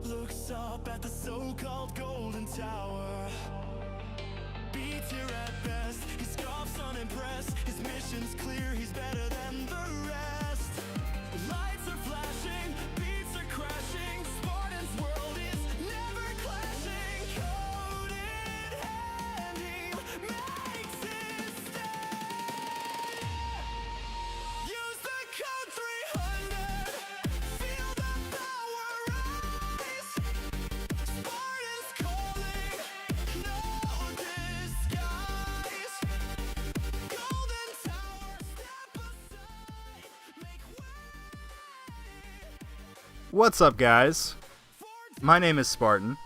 Looks up at the so-called golden tower. Beats here at best. He scoffs unimpressed. His mission's clear. He's better than the rest. Lights are flashing. Beats are crashing. Spartan's world is never clashing. Code in hand, he makes his stand. Use the code 300. Feel the power rise. Spartan's calling, no disguise. Golden Tower, step aside, make way. What's up, guys? My name is Spartan.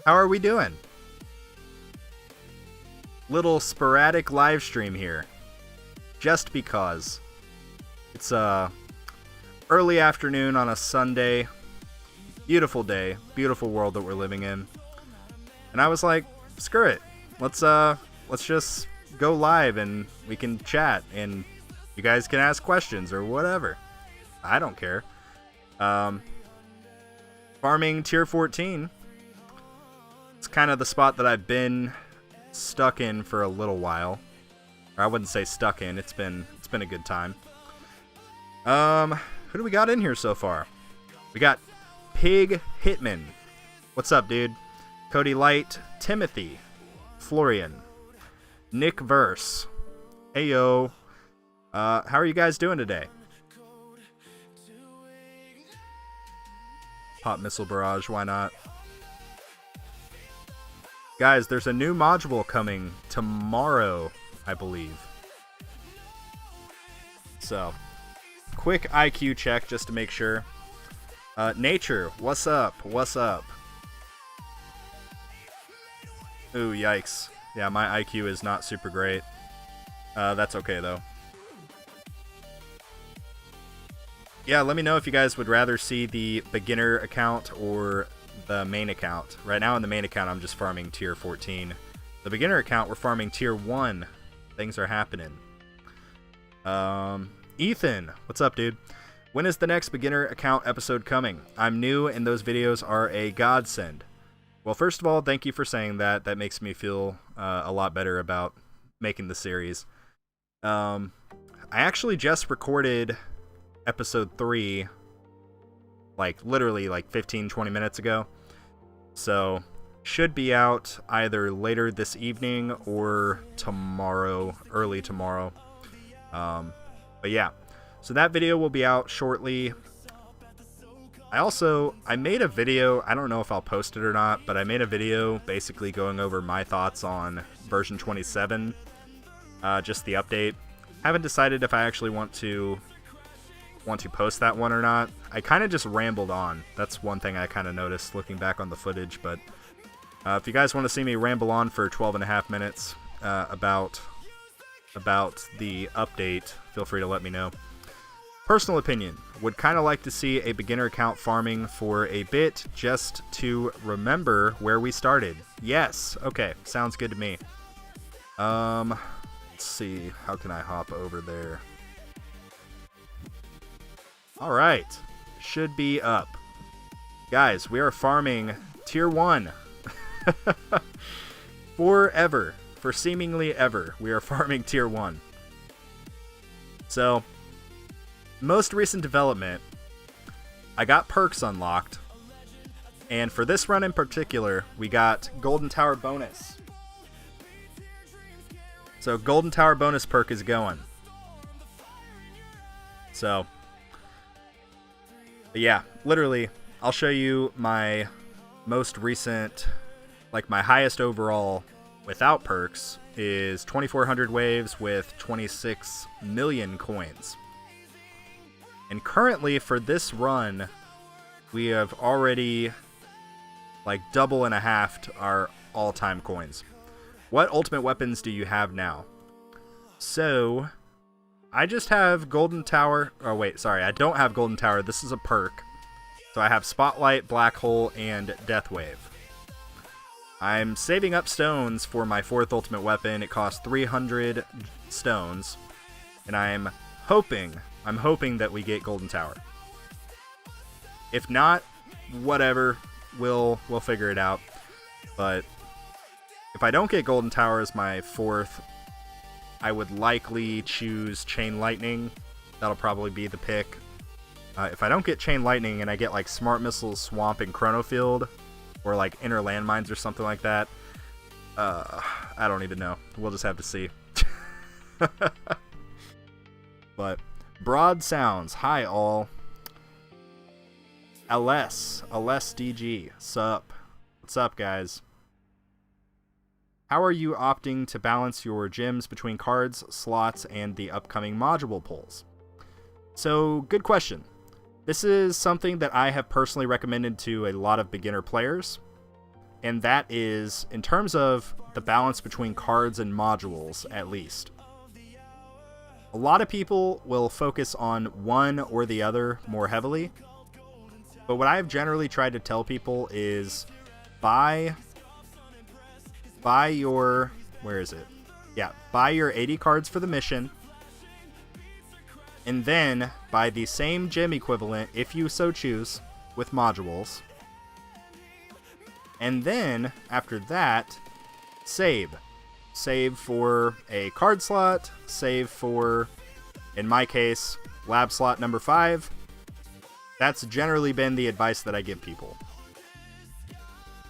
How are we doing? Little sporadic live stream here. Just because. It's early afternoon on a Sunday. Beautiful day. Beautiful world that we're living in. And I was like, screw it. Let's just go live and we can chat and you guys can ask questions or whatever. I don't care. Farming tier 14. It's kind of the spot that I've been stuck in for a little while. Or I wouldn't say stuck in. It's been a good time. Who do we got in here so far? We got Pig Hitman. What's up, dude? Cody Light, Timothy, Florian, Nick Verse. Heyo. How are you guys doing today? Pop Missile Barrage, why not? Guys, there's a new module coming tomorrow, I believe. So, quick IQ check just to make sure. Nature, what's up? What's up? Ooh, yikes. Yeah, my IQ is not super great. That's okay, though. Yeah, let me know if you guys would rather see the beginner account or the main account. Right now in the main account, I'm just farming tier 14. The beginner account, we're farming tier 1. Things are happening. Ethan, what's up, dude? When is the next beginner account episode coming? I'm new and those videos are a godsend. Well, first of all, thank you for saying that. That makes me feel a lot better about making the series. I actually just recorded episode 3 literally 15-20 minutes ago, so should be out either later this evening or tomorrow, early tomorrow. But yeah, so that video will be out shortly. I made a video, I don't know if I'll post it or not, but I made a video basically going over my thoughts on version 27, just the update. Haven't decided if I actually want to post that one or not. I kind of just rambled on. That's one thing I kind of noticed looking back on the footage, but if you guys want to see me ramble on for 12 and a half minutes about the update, feel free to let me know. Personal opinion, would kind of like to see a beginner account farming for a bit just to remember where we started. Yes, okay, sounds good to me. Let's see, how can I hop over there? Alright, should be up. Guys, we are farming tier 1. Forever. For seemingly ever, we are farming tier 1. So, most recent development, I got perks unlocked. And for this run in particular, we got Golden Tower bonus. So, Golden Tower bonus perk is going. So, but yeah, literally, I'll show you my most recent, my highest overall without perks is 2,400 waves with 26 million coins. And currently for this run, we have already double and a half our all-time coins. What ultimate weapons do you have now? So, I just have Golden Tower. Oh, wait, sorry. I don't have Golden Tower. This is a perk. So I have Spotlight, Black Hole, and Death Wave. I'm saving up stones for my 4th ultimate weapon. It costs 300 stones. And I'm hoping that we get Golden Tower. If not, whatever, we'll figure it out. But if I don't get Golden Tower as my 4th, I would likely choose Chain Lightning. That'll probably be the pick. If I don't get Chain Lightning and I get like Smart Missiles, Swamp, and Chrono Field, or like Inner Landmines or something like that, I don't even know. We'll just have to see. But Broad Sounds, hi all. LSDG, sup? What's up, guys? How are you opting to balance your gems between cards, slots, and the upcoming module pulls? So, good question. This is something that I have personally recommended to a lot of beginner players, and that is in terms of the balance between cards and modules, at least. A lot of people will focus on one or the other more heavily, but what I've generally tried to tell people is buy your, where is it? Yeah, buy your 80 cards for the mission, and then buy the same gem equivalent, if you so choose, with modules. And then, after that, save. Save for a card slot, save for, in my case, lab slot number 5. That's generally been the advice that I give people.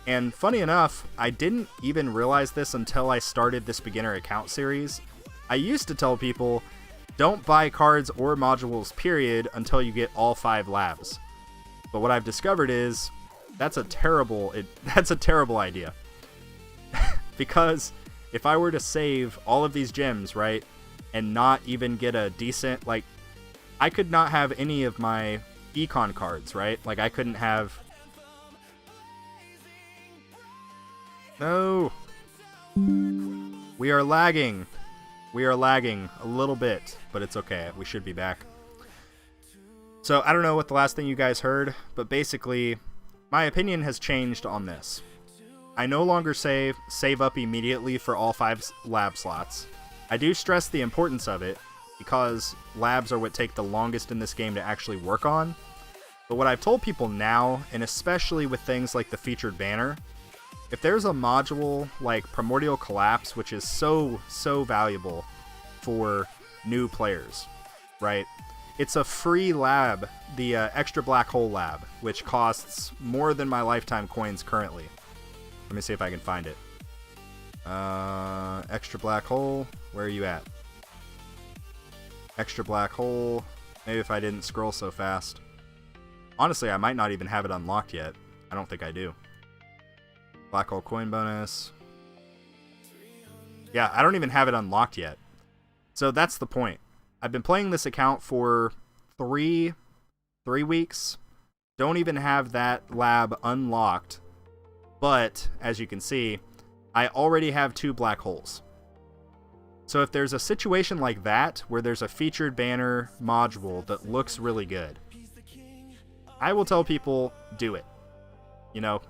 And funny enough, I didn't even realize this until I started this beginner account series. I used to tell people, don't buy cards or modules, period, until you get all 5 labs. But what I've discovered is, that's a terrible idea. Because if I were to save all of these gems, right, and not even get a decent, like, I could not have any of my econ cards, right? Like, I couldn't have... No! We are lagging. We are lagging a little bit, but it's okay. We should be back. So, I don't know what the last thing you guys heard, but basically, my opinion has changed on this. I no longer save up immediately for all 5 lab slots. I do stress the importance of it, because labs are what take the longest in this game to actually work on. But what I've told people now, and especially with things like the featured banner, if there's a module like Primordial Collapse, which is so valuable for new players, right? It's a free lab, the Extra Black Hole lab, which costs more than my lifetime coins currently. Let me see if I can find it. Extra Black Hole, where are you at? Extra Black Hole, maybe if I didn't scroll so fast. Honestly, I might not even have it unlocked yet. I don't think I do. Black Hole coin bonus. Yeah, I don't even have it unlocked yet. So that's the point. I've been playing this account for three weeks. Don't even have that lab unlocked. But, as you can see, I already have 2 black holes. So if there's a situation like that, where there's a featured banner module that looks really good, I will tell people, do it. You know,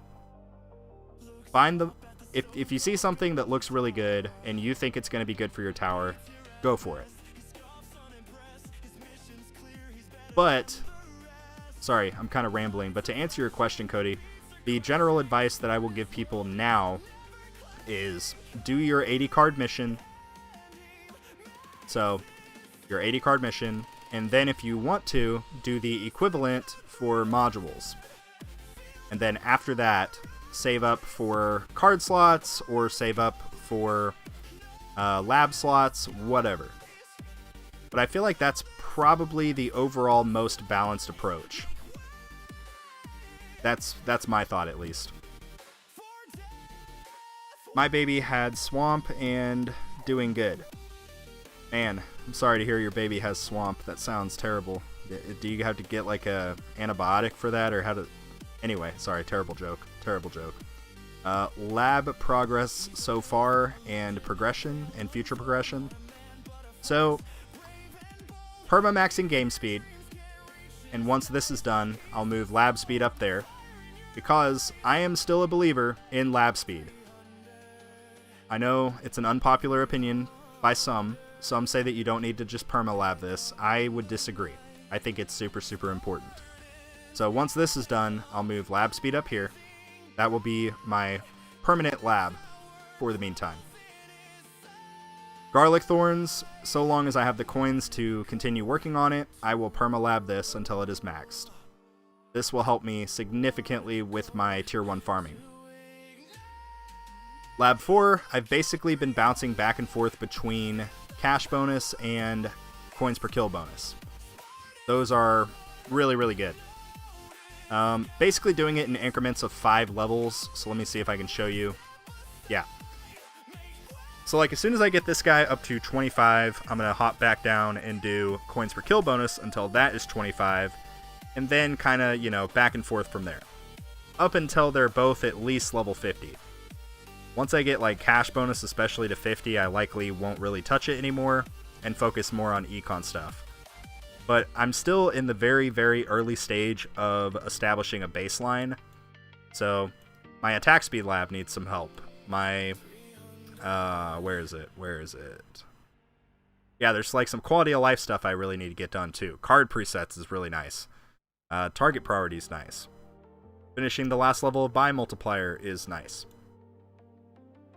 find the... If you see something that looks really good, and you think it's going to be good for your tower, go for it. But, sorry, I'm kind of rambling, but to answer your question, Cody, the general advice that I will give people now is do your 80 card mission. So, your 80 card mission, and then if you want to, do the equivalent for modules. And then after that, save up for card slots or save up for lab slots, whatever. But I feel like that's probably the overall most balanced approach. That's my thought, at least. My baby had swamp and doing good. Man, I'm sorry to hear your baby has swamp. That sounds terrible. Do you have to get like a antibiotic for that, or how to... Anyway, sorry, terrible joke. Terrible joke. Lab progress so far, and progression, and future progression. So, perma-maxing game speed. And once this is done, I'll move lab speed up there, because I am still a believer in lab speed. I know it's an unpopular opinion by some. Some say that you don't need to just perma-lab this. I would disagree. I think it's super, super important. So once this is done, I'll move lab speed up here. That will be my permanent lab for the meantime. Garlic thorns, so long as I have the coins to continue working on it, I will permalab this until it is maxed. This will help me significantly with my tier 1 farming. Lab 4, I've basically been bouncing back and forth between cash bonus and coins per kill bonus. Those are really, really good. Basically doing it in increments of 5 levels, so let me see if I can show you. Yeah. So like as soon as I get this guy up to 25, I'm going to hop back down and do coins per kill bonus until that is 25, and then kind of, you know, back and forth from there. Up until they're both at least level 50. Once I get like cash bonus especially to 50, I likely won't really touch it anymore and focus more on econ stuff. But I'm still in the very, very early stage of establishing a baseline. So my attack speed lab needs some help. My where is it? Yeah, there's like some quality of life stuff I really need to get done too. Card presets is really nice. Target priority is nice. Finishing the last level of buy multiplier is nice.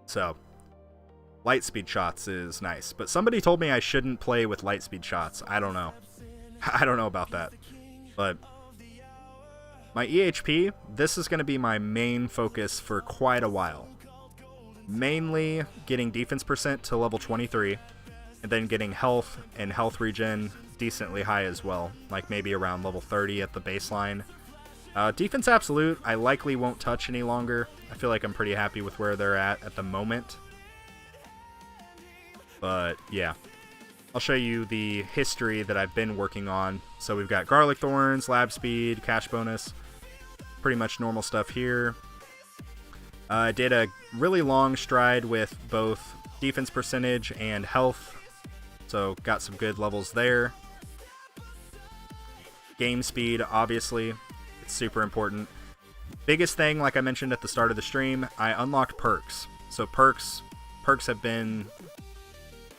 So, light speed shots is nice. But somebody told me I shouldn't play with light speed shots. I don't know. I don't know about that. But my EHP, this is going to be my main focus for quite a while. Mainly getting defense percent to level 23, and then getting health and health regen decently high as well, like maybe around level 30 at the baseline. Defense absolute, I likely won't touch any longer. I feel like I'm pretty happy with where they're at the moment. But yeah, I'll show you the history that I've been working on. So we've got garlic thorns, lab speed, cash bonus, pretty much normal stuff here. I did a really long stride with both defense percentage and health, so got some good levels there. Game speed, obviously, it's super important. Biggest thing, like I mentioned at the start of the stream, I unlocked perks. So perks have been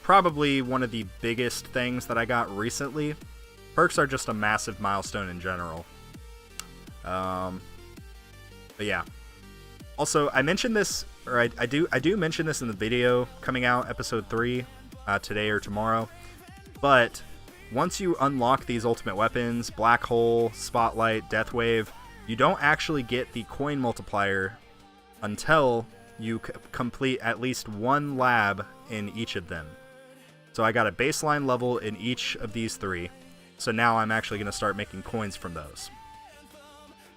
probably one of the biggest things that I got recently. Perks are just a massive milestone in general. But yeah. Also, I mentioned this, or I do mention this in the video coming out, episode 3, today or tomorrow. But once you unlock these ultimate weapons, Black Hole, Spotlight, Death Wave, you don't actually get the coin multiplier until you complete at least one lab in each of them. So I got a baseline level in each of these 3. So now I'm actually going to start making coins from those.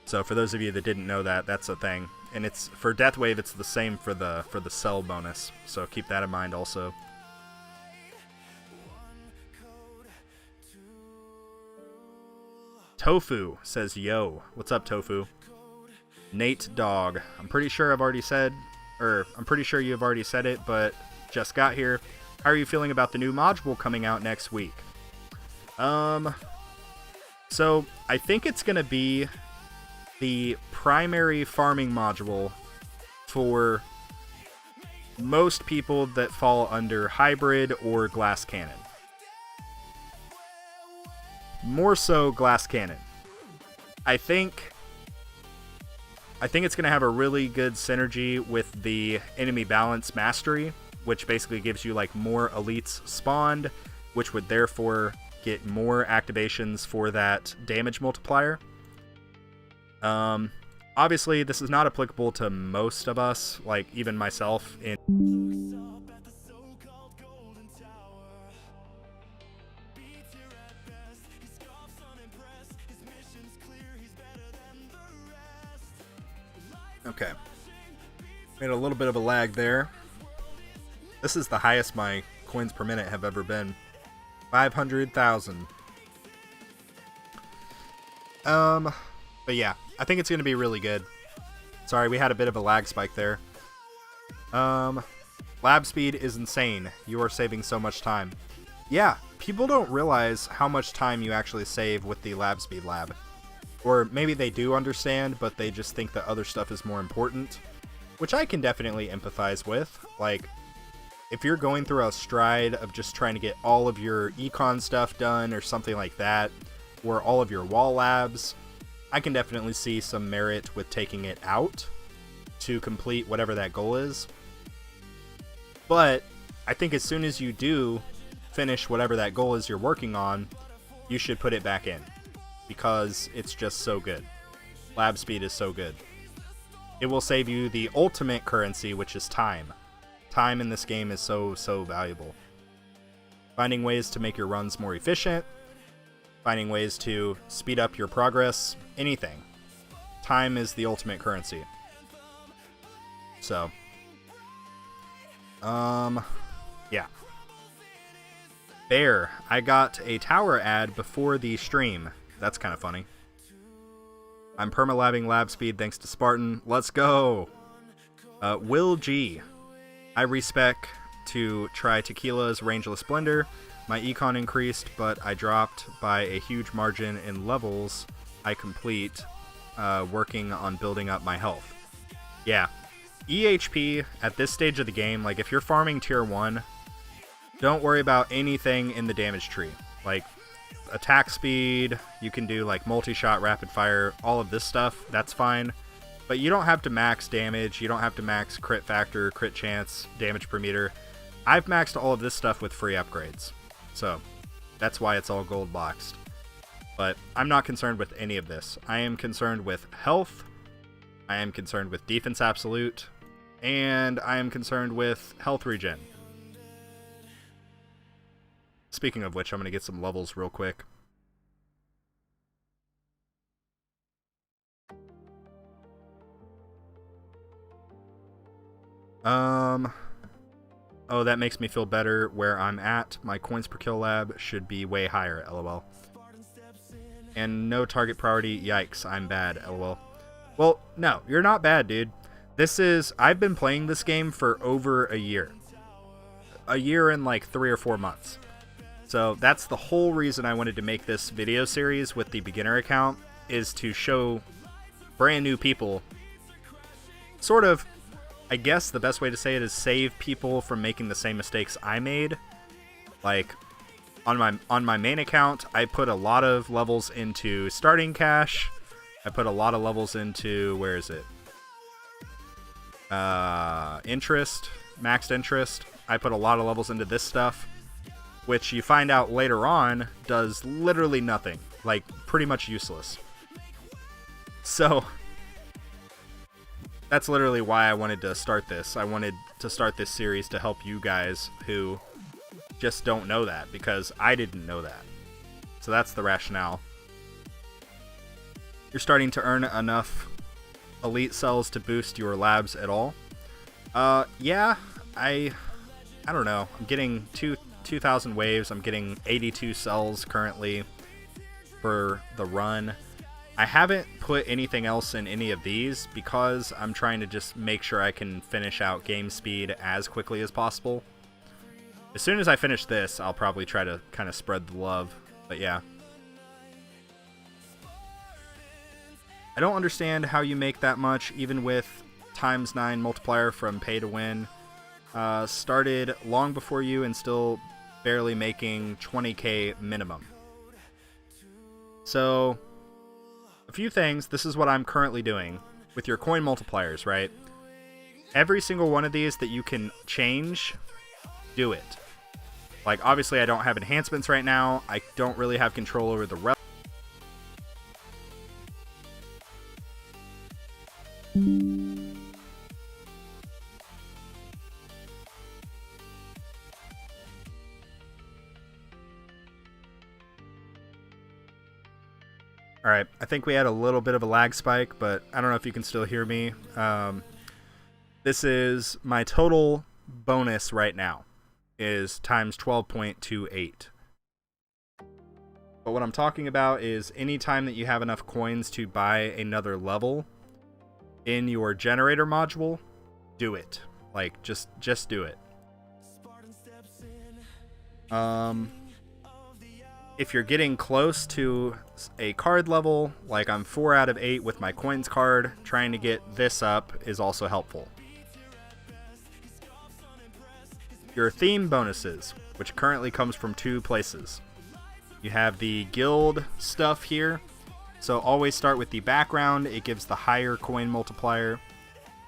So for those of you that didn't know that, that's a thing. And it's for Death Wave, it's the same for the cell bonus. So keep that in mind also. Tofu says, yo. What's up, Tofu? Nate Dog. I'm pretty sure you've already said it, but just got here. How are you feeling about the new module coming out next week? So I think it's going to be the primary farming module for most people that fall under hybrid or glass cannon. More so glass cannon. I think it's going to have a really good synergy with the enemy balance mastery, which basically gives you like more elites spawned, which would therefore get more activations for that damage multiplier. Obviously this is not applicable to most of us, like even myself. Okay. Made a little bit of a lag there. This is the highest my coins per minute have ever been. 500,000. But yeah, I think it's going to be really good. Sorry, we had a bit of a lag spike there. Lab speed is insane. You are saving so much time. Yeah, people don't realize how much time you actually save with the lab speed lab. Or maybe they do understand, but they just think that other stuff is more important. Which I can definitely empathize with. Like, if you're going through a stride of just trying to get all of your econ stuff done or something like that, or all of your wall labs, I can definitely see some merit with taking it out to complete whatever that goal is. But I think as soon as you do finish whatever that goal is you're working on, you should put it back in, because it's just so good. Lab speed is so good. It will save you the ultimate currency, which is time. Time in this game is so valuable. Finding ways to make your runs more efficient, finding ways to speed up your progress, anything. Time is the ultimate currency. So, yeah. Bear, I got a tower ad before the stream. That's kind of funny. I'm permalabbing lab speed thanks to Spartan. Let's go! Will G. I respec to try Tequila's Rangeless Blender. My econ increased, but I dropped by a huge margin in levels I complete working on building up my health. Yeah. EHP at this stage of the game, like if you're farming tier 1, don't worry about anything in the damage tree. Like attack speed, you can do like multi-shot, rapid fire, all of this stuff, that's fine. But you don't have to max damage, you don't have to max crit factor, crit chance, damage per meter. I've maxed all of this stuff with free upgrades. So that's why it's all gold boxed. But I'm not concerned with any of this. I am concerned with health, I am concerned with defense absolute, and I am concerned with health regen. Speaking of which, I'm going to get some levels real quick. Oh, that makes me feel better where I'm at. My coins per kill lab should be way higher, lol. And no target priority, yikes, I'm bad, lol. Well, no, you're not bad, dude. I've been playing this game for over a year. A year and like 3 or 4 months. So that's the whole reason I wanted to make this video series with the beginner account, is to show brand new people, sort of, I guess the best way to say it is save people from making the same mistakes I made. Like, on my main account, I put a lot of levels into starting cash. I put a lot of levels into, where is it? Interest, maxed interest. I put a lot of levels into this stuff, which you find out later on does literally nothing. Like, pretty much useless. So, that's literally why I wanted to start this. I wanted to start this series to help you guys who just don't know that, because I didn't know that. So that's the rationale. You're starting to earn enough elite cells to boost your labs at all? Yeah, I don't know. I'm getting 2,000 waves. I'm getting 82 cells currently for the run. I haven't put anything else in any of these because I'm trying to just make sure I can finish out game speed as quickly as possible. As soon as I finish this, I'll probably try to kind of spread the love, but yeah. I don't understand how you make that much, even with ×9 multiplier from pay to win. Started long before you and still barely making 20k minimum. So, a few things. This is what I'm currently doing with your coin multipliers, right? Every single one of these that you can change, do it. Like, obviously I don't have enhancements right now. I don't really have control over the rest. Alright, I think we had a little bit of a lag spike, but I don't know if you can still hear me. This is my total bonus right now, is times 12.28. But what I'm talking about is anytime that you have enough coins to buy another level in your generator module, do it. Like, just do it. If you're getting close to a card level, like I'm 4 out of 8 with my coins card, trying to get this up is also helpful. Your theme bonuses, which currently comes from 2 places. You have the guild stuff here. So always start with the background. It gives the higher coin multiplier.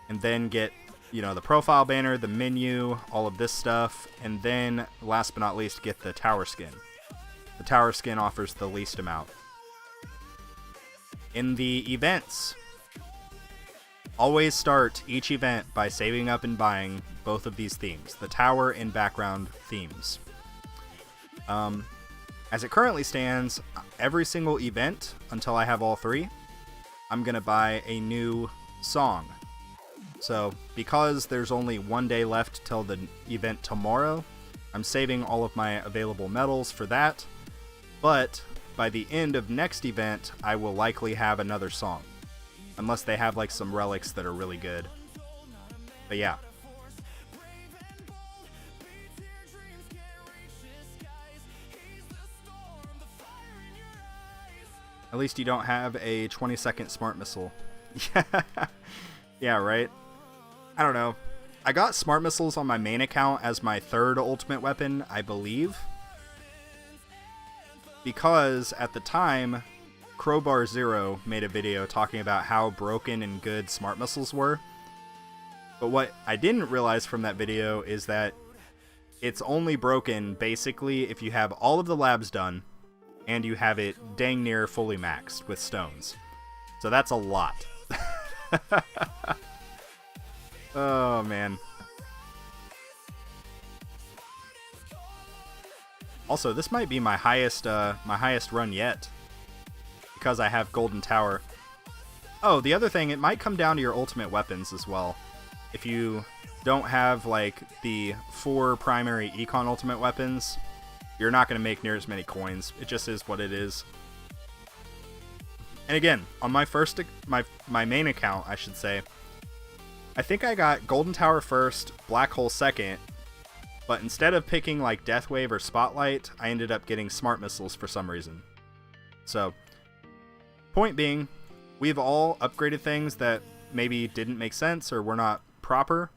And then get, the profile banner, the menu, all of this stuff. And then, last but not least, get the tower skin. The tower skin offers the least amount. In the events, always start each event by saving up and buying both of these themes, the tower and background themes. As it currently stands, every single event, until I have all three, I'm going to buy a new song. So, because there's only one day left till the event tomorrow, I'm saving all of my available medals for that. But by the end of next event, I will likely have another song. Unless they have like some relics that are really good. But yeah. At least you don't have a 20-second smart missile. Yeah, right? I don't know. I got smart missiles on my main account as my third ultimate weapon, I believe. Because at the time, Crowbar Zero made a video talking about how broken and good smart missiles were. But what I didn't realize from that video is that it's only broken basically if you have all of the labs done and you have it dang near fully maxed with stones. So that's a lot. Oh man. Also, this might be my highest run yet, because I have Golden Tower. Oh, the other thing, it might come down to your ultimate weapons as well. If you don't have like the 4 primary econ ultimate weapons, you're not going to make near as many coins. It just is what it is. And again, on my main account, I should say, I think I got Golden Tower first, Black Hole second, but instead of picking like Death Wave or Spotlight, I ended up getting Smart Missiles for some reason. So, point being, we've all upgraded things that maybe didn't make sense or were not proper,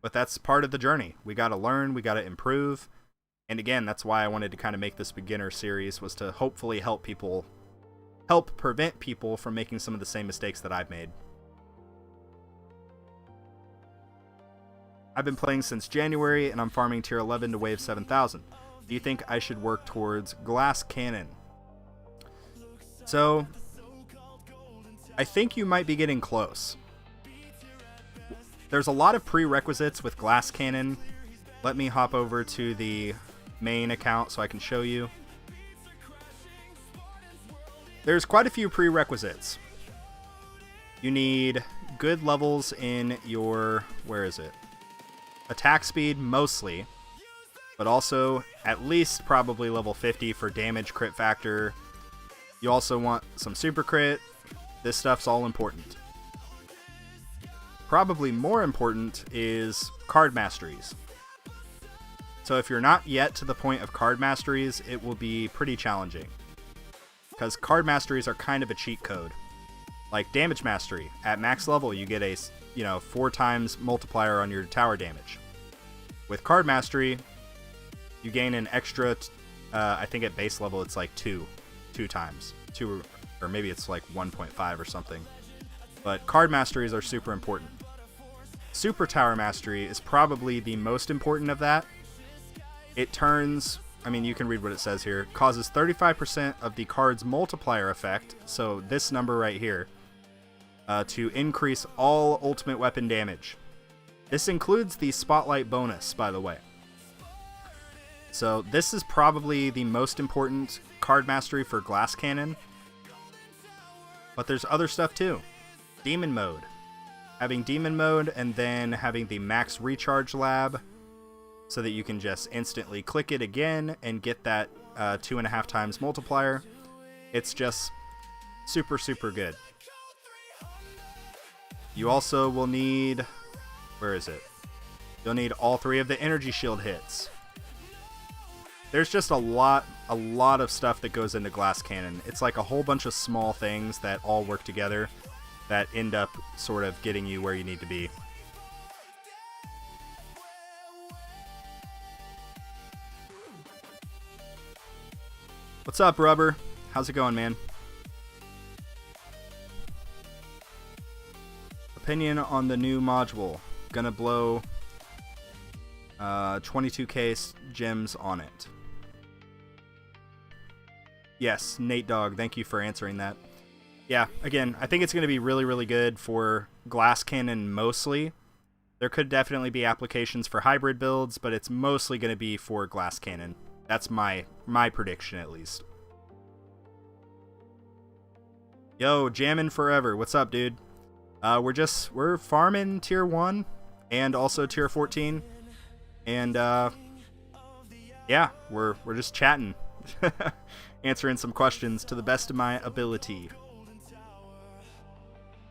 but that's part of the journey. We got to learn, we got to improve, and again, that's why I wanted to kind of make this beginner series, was to hopefully help prevent people from making some of the same mistakes that I've made. I've been playing since January, and I'm farming tier 11 to wave 7,000. Do you think I should work towards Glass Cannon? So, I think you might be getting close. There's a lot of prerequisites with Glass Cannon. Let me hop over to the main account so I can show you. There's quite a few prerequisites. You need good levels in your, where is it? Attack speed, mostly, but also at least probably level 50 for damage crit factor. You also want some super crit. This stuff's all important. Probably more important is card masteries. So if you're not yet to the point of card masteries, it will be pretty challenging, because card masteries are kind of a cheat code. Like damage mastery, at max level you get a 4 times multiplier on your tower damage. With card mastery, you gain an extra, I think at base level it's like 2 times. 2, or maybe it's like 1.5 or something. But card masteries are super important. Super tower mastery is probably the most important of that. It turns, you can read what it says here, causes 35% of the card's multiplier effect, so this number right here, to increase all ultimate weapon damage. This includes the Spotlight bonus, by the way. So this is probably the most important card mastery for Glass Cannon. But there's other stuff too. Demon mode. Having demon mode and then having the max recharge lab so that you can just instantly click it again and get that 2.5 times multiplier. It's just super, super good. You also will need, where is it? You'll need all 3 of the energy shield hits. There's just a lot of stuff that goes into Glass Cannon. It's like a whole bunch of small things that all work together that end up sort of getting you where you need to be. What's up, Rubber? How's it going, man? Opinion on the new module. Gonna blow 22k gems on it. Yes, Nate Dog, thank you for answering that. Yeah, again, I think it's going to be really, really good for glass cannon mostly. There could definitely be applications for hybrid builds, but it's mostly going to be for glass cannon. That's my prediction, at least. Yo, jammin' forever. What's up, dude? We're farming tier 1 and also tier 14. And yeah, we're just chatting. Answering some questions to the best of my ability.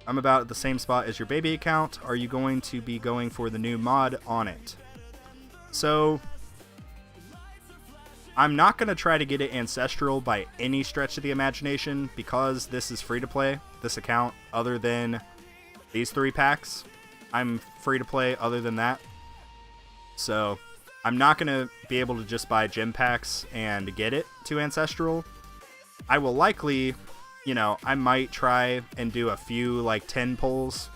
I'm about at the same spot as your baby account. Are you going to be going for the new mod on it? So, I'm not going to try to get it ancestral by any stretch of the imagination because this is free to play, this account, other than these 3 packs. I'm free to play other than that. So, I'm not going to be able to just buy gem packs and get it to ancestral. I will likely, you know, I might try and do a few like 10 pulls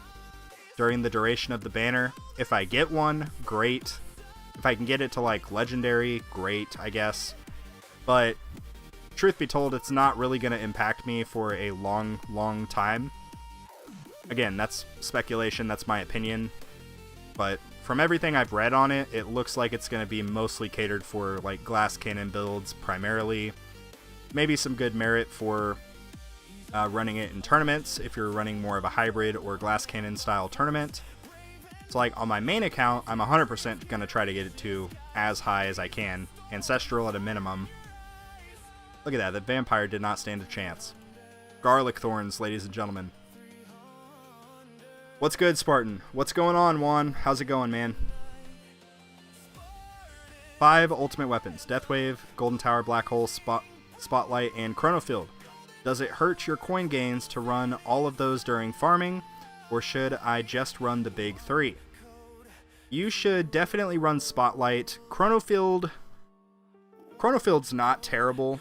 during the duration of the banner. If I get one, great. If I can get it to like legendary, great, I guess. But truth be told, it's not really going to impact me for a long, long time. Again, that's speculation, that's my opinion. But from everything I've read on it, it looks like it's going to be mostly catered for like glass cannon builds primarily. Maybe some good merit for running it in tournaments if you're running more of a hybrid or glass cannon style tournament. So like on my main account, I'm 100% going to try to get it to as high as I can. Ancestral at a minimum. Look at that, the vampire did not stand a chance. Garlic thorns, ladies and gentlemen. What's good, Spartan? What's going on, Juan? How's it going, man? 5 ultimate weapons. Deathwave, Golden Tower, Black Hole, Spotlight, and Chronofield. Does it hurt your coin gains to run all of those during farming, or should I just run the big 3? You should definitely run Spotlight. Chronofield's not terrible,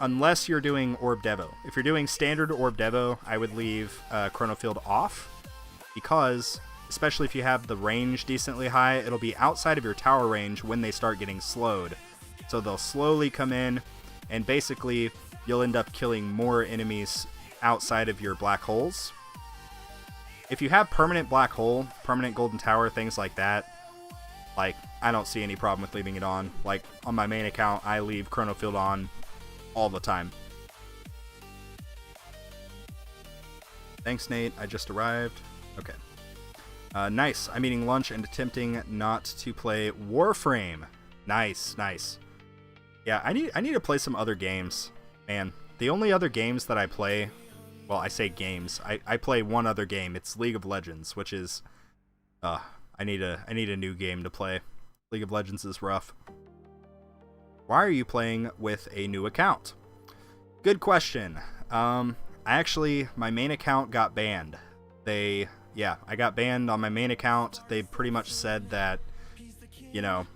unless you're doing Orb Devo. If you're doing standard Orb Devo, I would leave Chronofield off. Because, especially if you have the range decently high, it'll be outside of your tower range when they start getting slowed. So they'll slowly come in, and basically you'll end up killing more enemies outside of your black holes. If you have permanent black hole, permanent golden tower, things like that, like, I don't see any problem with leaving it on. Like, on my main account, I leave Chronofield on all the time. Thanks, Nate. I just arrived. Okay. Nice. I'm eating lunch and attempting not to play Warframe. Nice, nice. Yeah, I need to play some other games. Man, the only other games that I play, well, I say games. I play one other game. It's League of Legends, which is I need a new game to play. League of Legends is rough. Why are you playing with a new account? Good question. My main account got banned. I got banned on my main account. They pretty much said that, you know,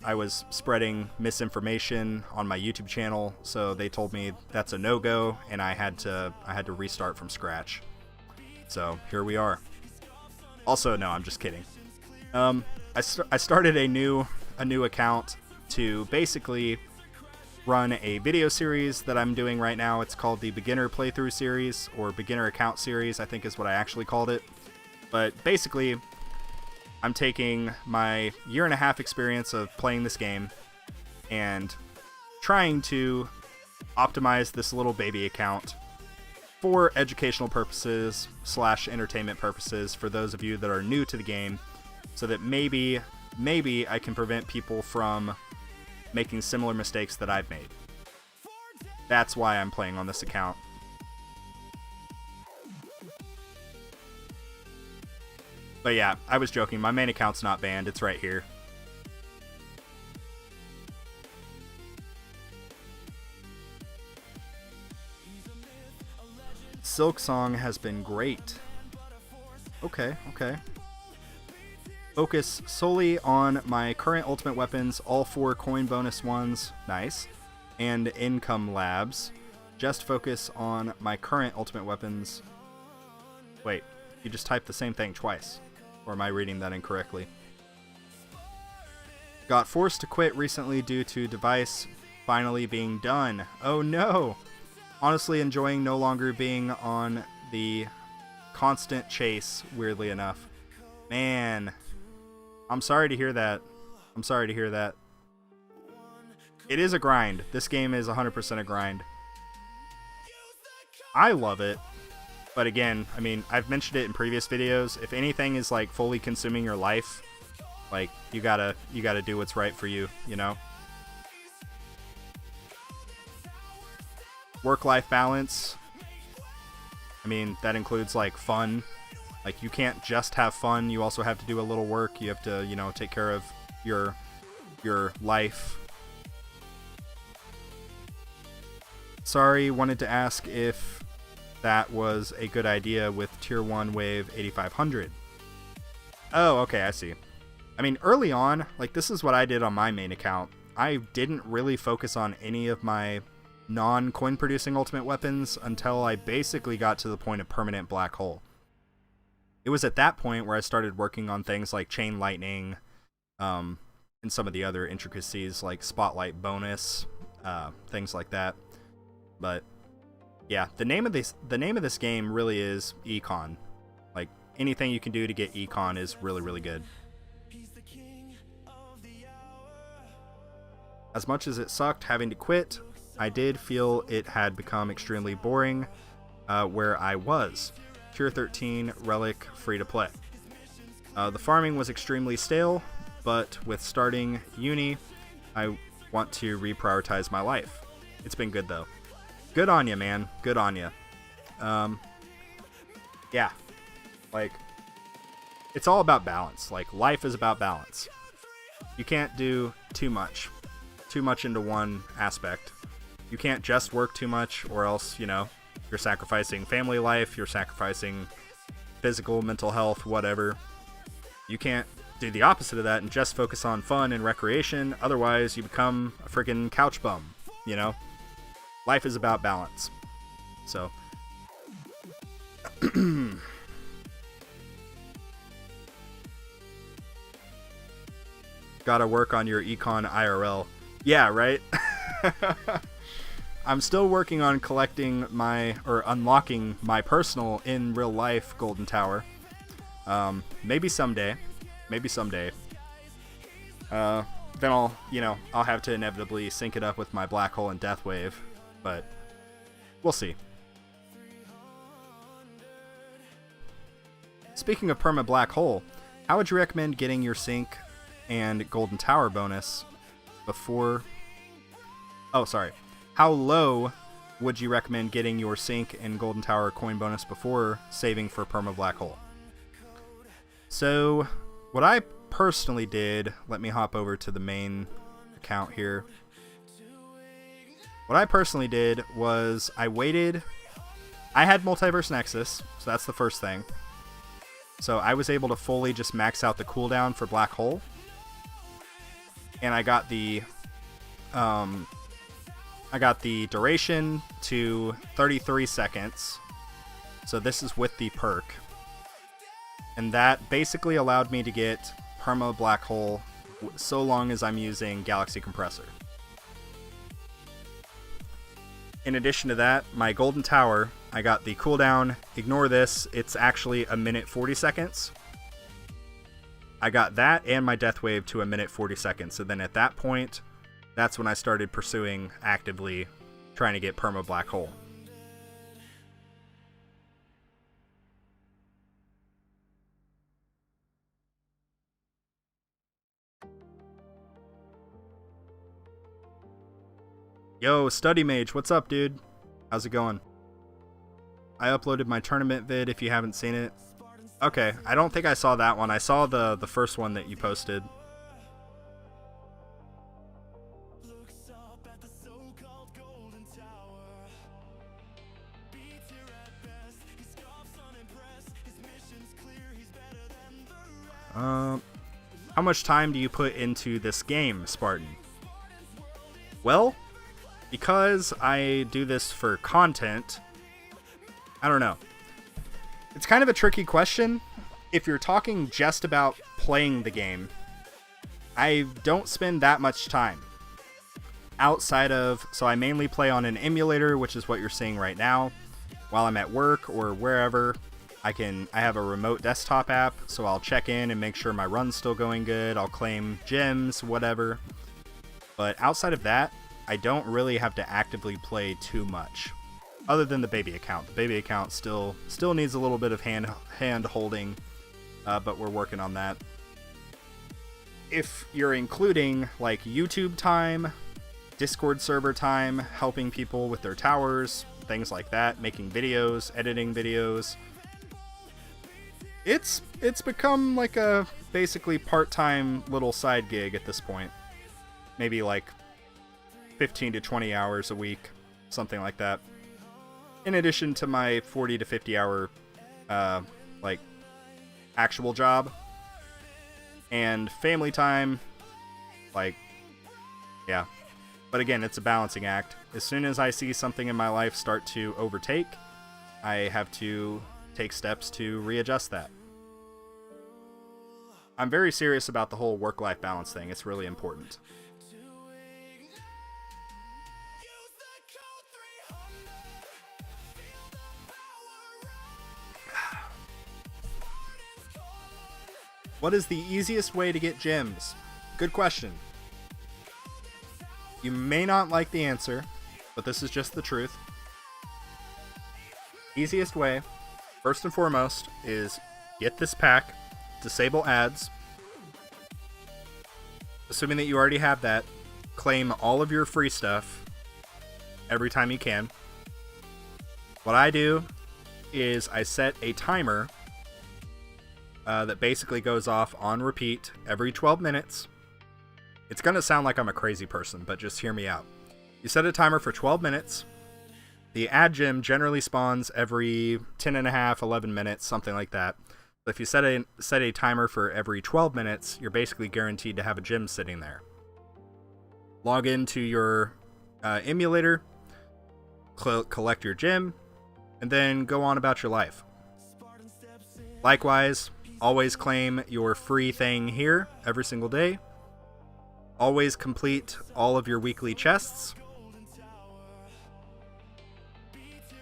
I was spreading misinformation on my YouTube channel, so they told me that's a no-go, and I had to restart from scratch. So here we are. Also, no, I'm just kidding. I started a new account to basically run a video series that I'm doing right now. It's called the Beginner Playthrough Series, or Beginner Account Series, I think is what I actually called it. But basically, I'm taking my 1.5 year experience of playing this game and trying to optimize this little baby account for educational purposes / entertainment purposes for those of you that are new to the game, so that maybe I can prevent people from making similar mistakes that I've made. That's why I'm playing on this account. But yeah, I was joking. My main account's not banned. It's right here. Silk Song has been great. Okay. Focus solely on my current ultimate weapons, all 4 coin bonus ones, nice, and income labs. Just focus on my current ultimate weapons. Wait, You just typed the same thing twice. Or am I reading that incorrectly? Got forced to quit recently due to device finally being done. Oh no! Honestly enjoying no longer being on the constant chase, weirdly enough. Man, I'm sorry to hear that. I'm sorry to hear that. It is a grind. This game is 100% a grind. I love it. But again, I mean, I've mentioned it in previous videos. If anything is like fully consuming your life, like you gotta do what's right for you, you know? Work-life balance. I mean, that includes like fun. Like you can't just have fun, you also have to do a little work. You have to, you know, take care of your life. Sorry, wanted to ask if that was a good idea with Tier 1 Wave 8500. Oh, okay, I see. I mean, early on, like this is what I did on my main account. I didn't really focus on any of my non-coin producing ultimate weapons until I basically got to the point of permanent black hole. It was at that point where I started working on things like chain lightning, and some of the other intricacies like spotlight bonus, things like that. But yeah, the name of this game really is Econ. Like anything you can do to get Econ is really, really good. As much as it sucked having to quit, I did feel it had become extremely boring where I was. Tier 13 Relic free to play. The farming was extremely stale, but with starting uni, I want to reprioritize my life. It's been good though. Good on you, man. Good on you. Yeah. Like, it's all about balance. Like, life is about balance. You can't do too much into one aspect. You can't just work too much, or else, you know, you're sacrificing family life, you're sacrificing physical, mental health, whatever. You can't do the opposite of that and just focus on fun and recreation. Otherwise, you become a freaking couch bum, you know? Life is about balance. So. Gotta work on your Econ IRL. Yeah, right? I'm still working on collecting unlocking my personal in real life Golden Tower. Maybe someday. Then I'll have to inevitably sync it up with my Black Hole and Death Wave, but we'll see. Speaking of perma Black Hole, how would you recommend getting your sync and Golden Tower bonus before... Oh, sorry. How low would you recommend getting your sync and Golden Tower coin bonus before saving for perma Black Hole? So, what I personally did, let me hop over to the main account here. What I personally did was I waited. I had Multiverse Nexus, so that's the first thing. So I was able to fully just max out the cooldown for Black Hole. And I got the duration to 33 seconds. So this is with the perk. And that basically allowed me to get perma Black Hole so long as I'm using Galaxy Compressor. In addition to that, my Golden Tower, I got the cooldown. Ignore this, it's actually 1 minute 40 seconds. I got that and my Death Wave to 1 minute 40 seconds. So then at that point, that's when I started pursuing actively trying to get perma Black Hole. Yo, Study Mage, what's up, dude? How's it going? I uploaded my tournament vid if you haven't seen it. Okay, I don't think I saw that one. I saw the first one that you posted. How much time do you put into this game, Spartan? Well, because I do this for content, I don't know. It's kind of a tricky question. If you're talking just about playing the game, I don't spend that much time. Outside of, so I mainly play on an emulator, which is what you're seeing right now. While I'm at work or wherever, I have a remote desktop app, so I'll check in and make sure my run's still going good. I'll claim gems, whatever. But outside of that, I don't really have to actively play too much. Other than the baby account. The baby account still needs a little bit of hand holding, but we're working on that. If you're including like YouTube time, Discord server time, helping people with their towers, things like that, making videos, editing videos, it's become like a basically part-time little side gig at this point. Maybe like 15 to 20 hours a week, something like that. In addition to my 40 to 50 hour like actual job and family time, like, yeah. But again, it's a balancing act. As soon as I see something in my life start to overtake, I have to take steps to readjust that. I'm very serious about the whole work-life balance thing. It's really important. What is the easiest way to get gems? Good question. You may not like the answer, but this is just the truth. Easiest way, first and foremost, is get this pack, disable ads. Assuming that you already have that, claim all of your free stuff every time you can. What I do is I set a timer that basically goes off on repeat every 12 minutes. It's going to sound like I'm a crazy person, but just hear me out. You set a timer for 12 minutes. The ad gem generally spawns every 10 and a half, 11 minutes, something like that. But if you set a timer for every 12 minutes, you're basically guaranteed to have a gem sitting there. Log into your emulator, collect your gem, and then go on about your life. Likewise, always claim your free thing here every single day. Always complete all of your weekly chests.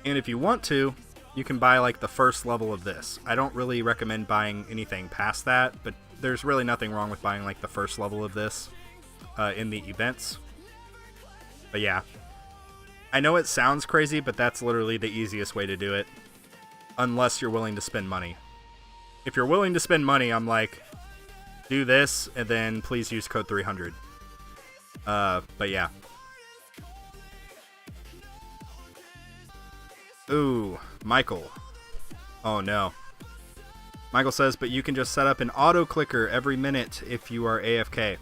And if you want to, you can buy like the first level of this. I don't really recommend buying anything past that, but there's really nothing wrong with buying like the first level of this in the events. But yeah, I know it sounds crazy, but that's literally the easiest way to do it. Unless you're willing to spend money. If you're willing to spend money, I'm like, do this, and then please use code 300. But yeah. Ooh, Michael. Oh no. Michael says, but you can just set up an auto clicker every minute if you are AFK.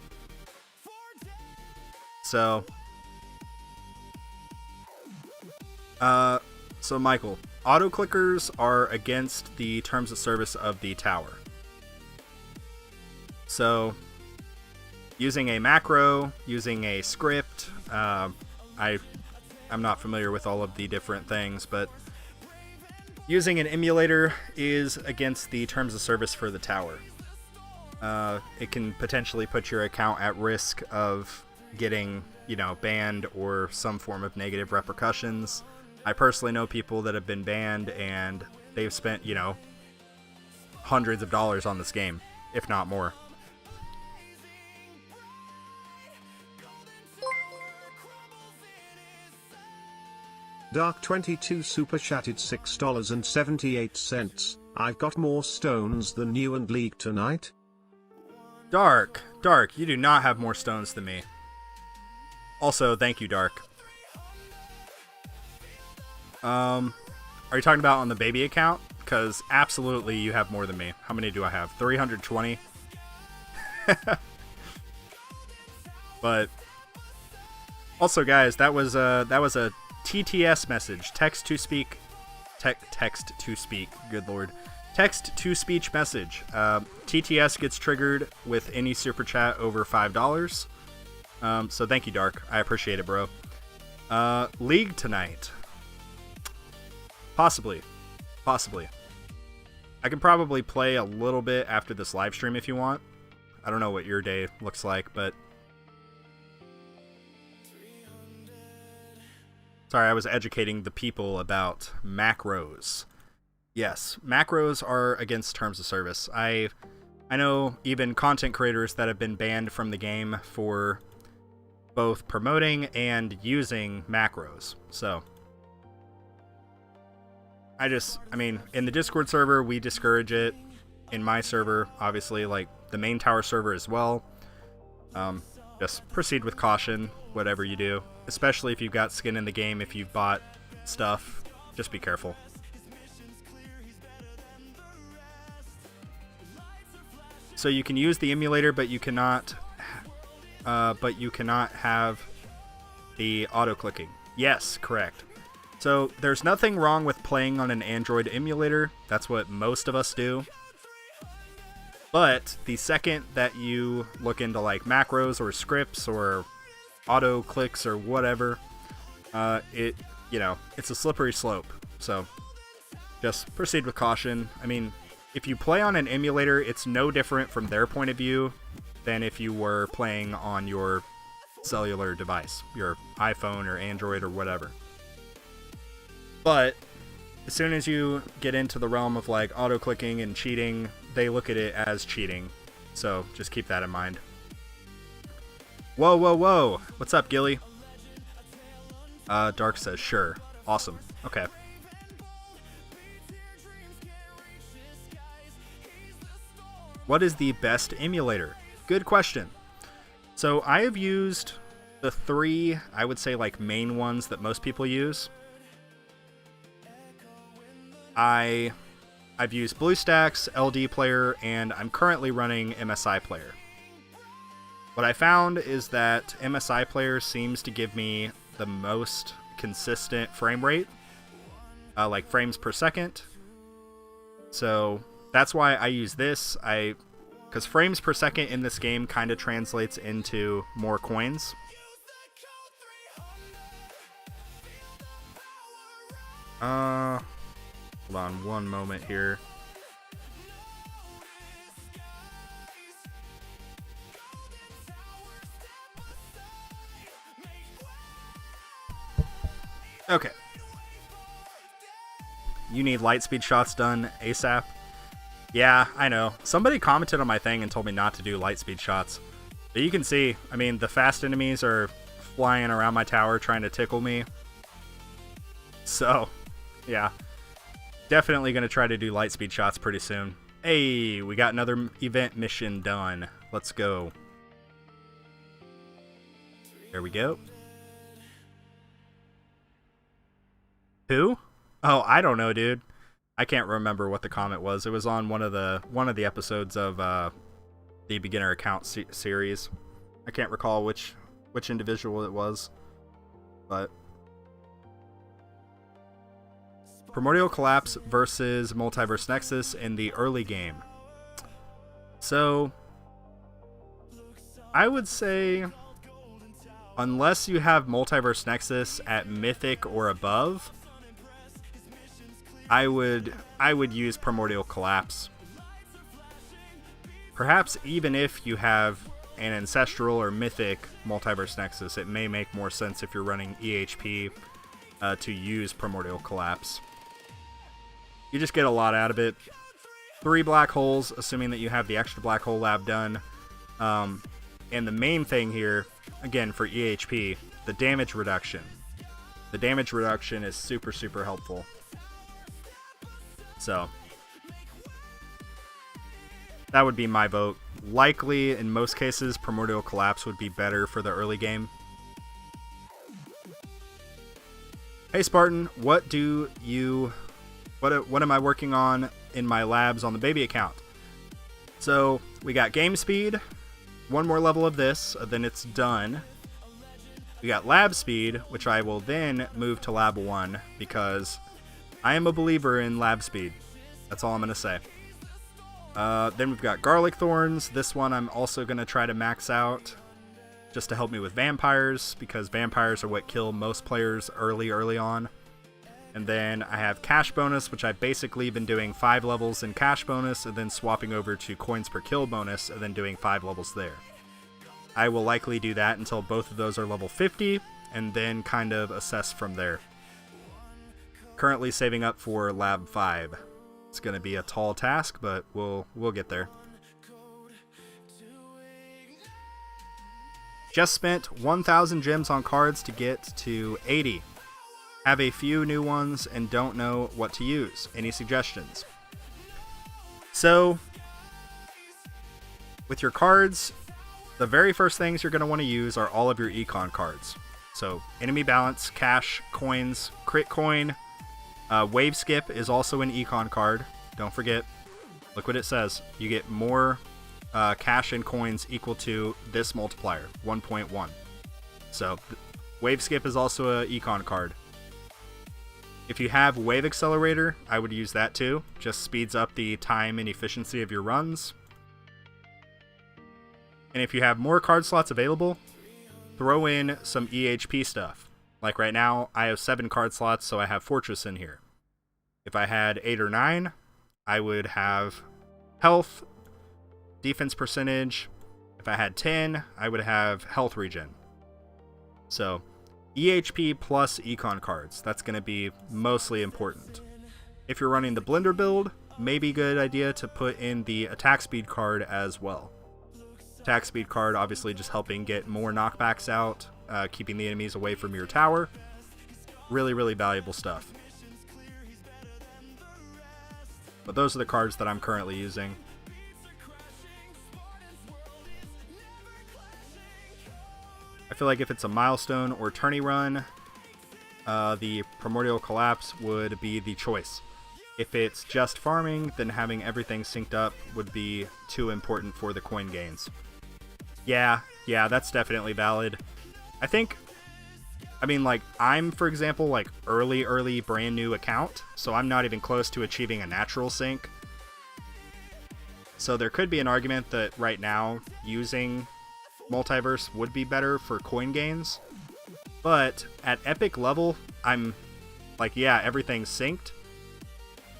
So Michael, auto clickers are against the terms of service of the tower. So using a macro, using a script, I'm not familiar with all of the different things, but using an emulator is against the terms of service for the tower. It can potentially put your account at risk of getting, banned or some form of negative repercussions. I personally know people that have been banned and they've spent, hundreds of dollars on this game, if not more. Dark22 super chatted $6.78. I've got more stones than you and League tonight. Dark, you do not have more stones than me. Also, thank you, Dark. Are you talking about on the baby account? Because absolutely you have more than me. How many do I have? 320? But also, guys, that was a TTS message, text to speak, good lord, text to speech message. TTS gets triggered with any super chat over $5. So thank you, Dark. I appreciate it, bro. League tonight. Possibly. I can probably play a little bit after this live stream if you want. I don't know what your day looks like, but... Sorry, I was educating the people about macros. Yes, macros are against terms of service. I know even content creators that have been banned from the game for both promoting and using macros. So, I mean, in the Discord server, we discourage it. In my server, obviously, like the main tower server as well. Just proceed with caution, whatever you do. Especially if you've got skin in the game, if you've bought stuff, just be careful. So you can use the emulator, but you cannot have the auto-clicking. Yes, correct. So there's nothing wrong with playing on an Android emulator. That's what most of us do. But the second that you look into like macros or scripts or auto clicks or whatever, it's a slippery slope. So just proceed with caution. I mean, if you play on an emulator, it's no different from their point of view than if you were playing on your cellular device, your iPhone or Android or whatever. But as soon as you get into the realm of like auto clicking and cheating, they look at it as cheating. So just keep that in mind. Whoa, whoa, whoa. What's up, Gilly? Dark says, sure. Awesome. Okay. What is the best emulator? Good question. So I have used the three, I would say, like main ones that most people use. I've used BlueStacks, LD Player, and I'm currently running MSI Player. What I found is that MSI Player seems to give me the most consistent frame rate, like frames per second. So that's why I use this. Because frames per second in this game kind of translates into more coins. Hold on one moment here. Okay. You need light speed shots done ASAP. Yeah, I know. Somebody commented on my thing and told me not to do light speed shots. But you can see, I mean, the fast enemies are flying around my tower trying to tickle me. So, yeah. Definitely going to try to do light speed shots pretty soon. Hey, we got another event mission done. Let's go. There we go. Who? Oh, I don't know, dude. I can't remember what the comment was. It was on one of the episodes of the beginner account series. I can't recall which individual it was, but Primordial Collapse versus Multiverse Nexus in the early game. So I would say, unless you have Multiverse Nexus at Mythic or above, I would use Primordial Collapse. Perhaps even if you have an Ancestral or Mythic Multiverse Nexus, it may make more sense if you're running EHP to use Primordial Collapse. You just get a lot out of it. 3 black holes, assuming that you have the extra black hole lab done. And the main thing here, again for EHP, the damage reduction. The damage reduction is super, super helpful. So that would be my vote. Likely, in most cases, Primordial Collapse would be better for the early game. Hey Spartan, what am I working on in my labs on the baby account? So we got game speed, one more level of this, then it's done. We got lab speed, which I will then move to lab 1 because I am a believer in lab speed. That's all I'm going to say. Then we've got Garlic Thorns. This one I'm also going to try to max out just to help me with vampires, because vampires are what kill most players early on. And then I have cash bonus, which I've basically been doing 5 levels in cash bonus and then swapping over to coins per kill bonus and then doing 5 levels there. I will likely do that until both of those are level 50 and then kind of assess from there. Currently saving up for lab 5. It's going to be a tall task, but we'll get there. Just spent 1,000 gems on cards to get to 80. Have a few new ones and don't know what to use. Any suggestions? So, with your cards, the very first things you're going to want to use are all of your econ cards. So, enemy balance, cash, coins, crit coin. Wave skip is also an econ card. Don't forget. Look what it says. You get more cash and coins equal to this multiplier, 1.1. So, wave skip is also an econ card. If you have Wave Accelerator, I would use that too. Just speeds up the time and efficiency of your runs. And if you have more card slots available, throw in some EHP stuff. Like right now, I have 7 card slots, so I have Fortress in here. If I had 8 or 9, I would have health, defense percentage. If I had 10, I would have health regen. So, EHP plus econ cards. That's going to be mostly important. If you're running the blender build, maybe a good idea to put in the attack speed card as well. Attack speed card obviously just helping get more knockbacks out, keeping the enemies away from your tower. Really, really valuable stuff. But those are the cards that I'm currently using. I feel like if it's a milestone or tourney run, the Primordial Collapse would be the choice. If it's just farming, then having everything synced up would be too important for the coin gains. Yeah, that's definitely valid. I'm, for example, like early brand new account, so I'm not even close to achieving a natural sync. So there could be an argument that right now using Multiverse would be better for coin gains, but at epic level, I'm like, yeah, everything's synced,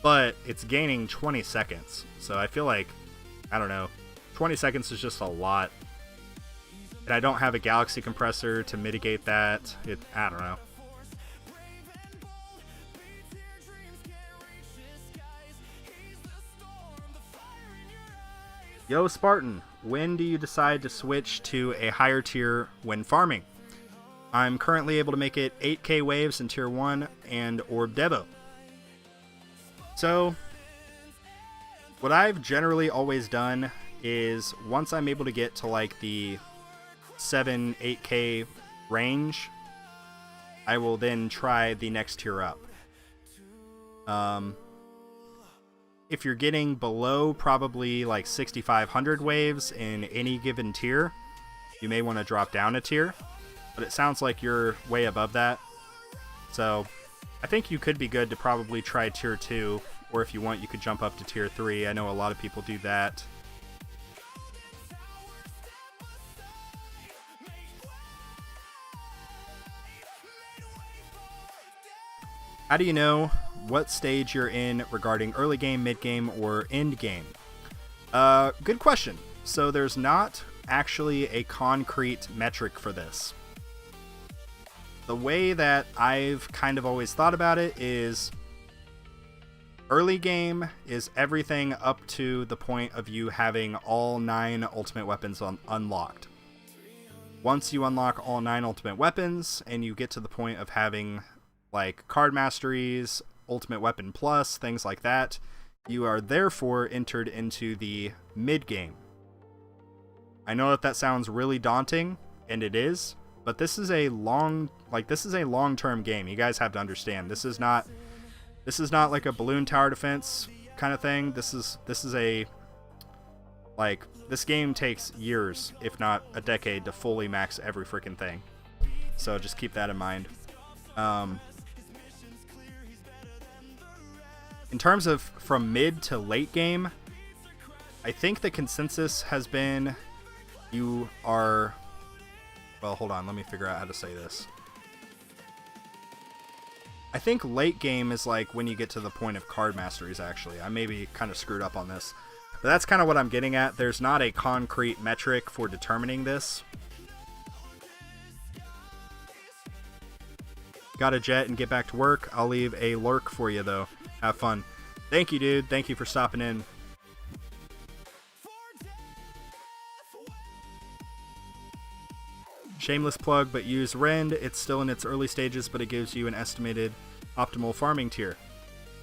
but it's gaining 20 seconds. So I feel like, I don't know, 20 seconds is just a lot. And I don't have a galaxy compressor to mitigate that. I don't know. Yo, Spartan, when do you decide to switch to a higher tier when farming? I'm currently able to make it 8k waves in tier 1 and Orb Devo. So, what I've generally always done is once I'm able to get to like the 7-8k range, I will then try the next tier up. If you're getting below probably like 6,500 waves in any given tier, you may want to drop down a tier, but it sounds like you're way above that. So I think you could be good to probably try tier 2, or if you want, you could jump up to tier 3. I know a lot of people do that. How do you know what stage you're in regarding early game, mid game, or end game? Good question. So there's not actually a concrete metric for this. The way that I've kind of always thought about it is early game is everything up to the point of you having all 9 ultimate weapons unlocked. Once you unlock all 9 ultimate weapons and you get to the point of having like card masteries, ultimate weapon plus, things like that, you are therefore entered into the mid game. I know that sounds really daunting, and it is, but this is a long-term game. You guys have to understand. This is not like a balloon tower defense kind of thing. This is a this game takes years, if not a decade, to fully max every freaking thing. So just keep that in mind. In terms of from mid to late game, I think the consensus has been you are... Well, hold on. Let me figure out how to say this. I think late game is like when you get to the point of card masteries, actually. I may be kind of screwed up on this. But that's kind of what I'm getting at. There's not a concrete metric for determining this. Got a jet and get back to work. I'll leave a lurk for you, though. Have fun. Thank you, dude. Thank you for stopping in. Shameless plug, but use Rend. It's still in its early stages, but it gives you an estimated optimal farming tier.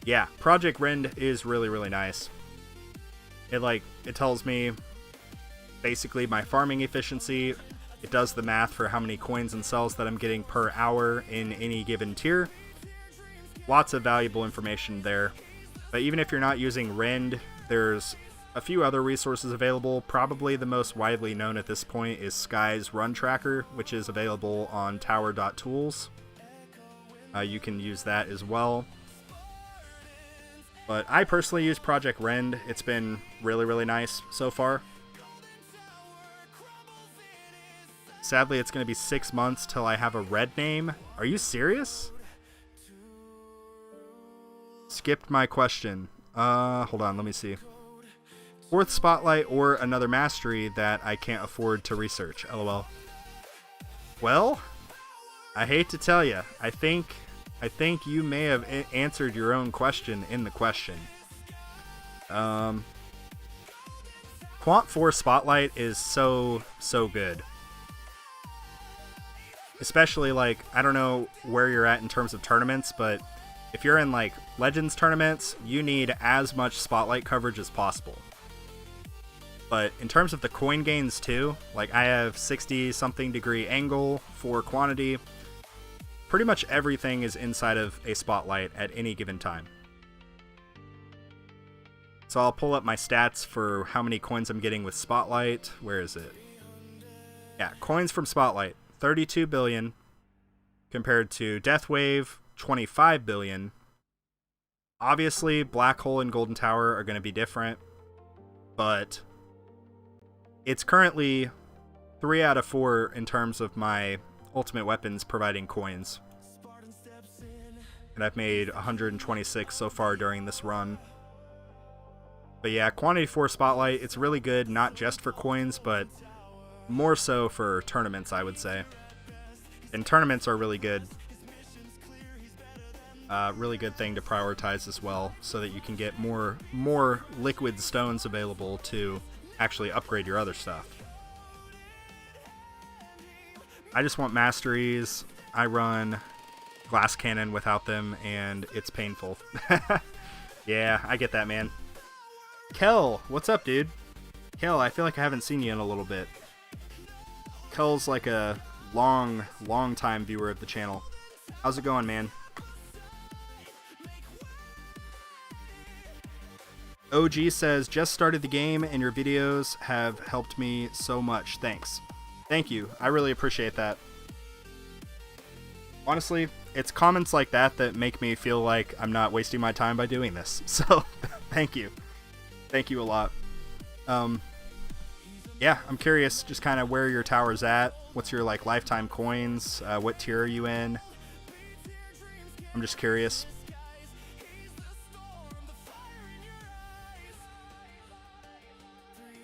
Yeah, Project Rend is really, really nice. It tells me basically my farming efficiency. It does the math for how many coins and cells that I'm getting per hour in any given tier. Lots of valuable information there. But even if you're not using Rend, there's a few other resources available. Probably the most widely known at this point is Sky's Run Tracker, which is available on tower.tools. You can use that as well. But I personally use Project Rend. It's been really, really nice so far. Sadly, it's going to be 6 months till I have a red name. Are you serious? Skipped my question. Hold on, let me see. 4th Spotlight or another mastery that I can't afford to research. LOL. Well, I hate to tell you. I think you may have answered your own question in the question. Quant 4 Spotlight is so good. Especially, like, I don't know where you're at in terms of tournaments, but if you're in, like, Legends tournaments, you need as much Spotlight coverage as possible. But in terms of the coin gains, too, like, I have 60-something degree angle for quantity. Pretty much everything is inside of a Spotlight at any given time. So I'll pull up my stats for how many coins I'm getting with Spotlight. Where is it? Yeah, coins from Spotlight. 32 billion compared to Death Wave, 25 billion. Obviously, Black Hole and Golden Tower are going to be different, but it's currently 3 out of 4 in terms of my ultimate weapons providing coins. And I've made 126 so far during this run. But yeah, Quantity 4 Spotlight, it's really good, not just for coins, but more so for tournaments, I would say. And tournaments are really good. Really good thing to prioritize as well, so that you can get more liquid stones available to actually upgrade your other stuff. I just want masteries. I run glass cannon without them, and it's painful. Yeah, I get that, man. Kel, what's up, dude? Kel, I feel like I haven't seen you in a little bit. Kel's like a long time viewer of the channel. How's it going, man? OG says, just started the game and your videos have helped me so much. Thanks. Thank you. I really appreciate that. Honestly, it's comments like that that make me feel like I'm not wasting my time by doing this. So, thank you. Thank you a lot. Yeah, I'm curious just kind of where your tower's at. What's your, like, lifetime coins? What tier are you in? I'm just curious.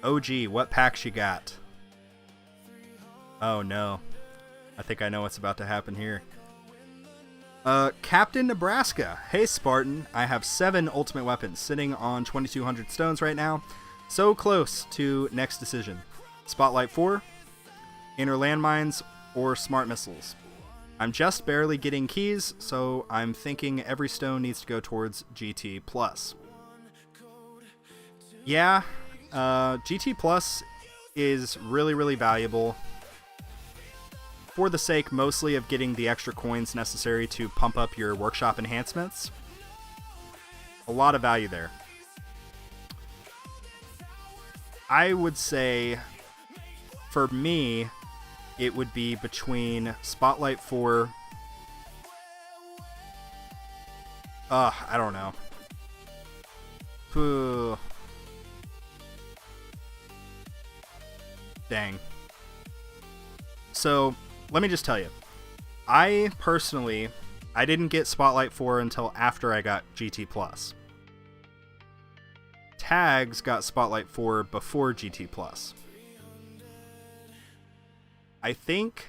OG, what packs you got? Oh no. I think I know what's about to happen here. Captain Nebraska. Hey Spartan, I have 7 ultimate weapons sitting on 2200 stones right now. So close to next decision. Spotlight 4, Inner Landmines, or Smart Missiles. I'm just barely getting keys, so I'm thinking every stone needs to go towards GT+. Yeah, GT+ is really, really valuable for the sake mostly of getting the extra coins necessary to pump up your workshop enhancements. A lot of value there. I would say, for me, it would be between Spotlight 4... I don't know. Dang. So, let me just tell you. I personally I didn't get Spotlight 4 until after I got GT Plus. Tags got Spotlight 4 before GT Plus. I think,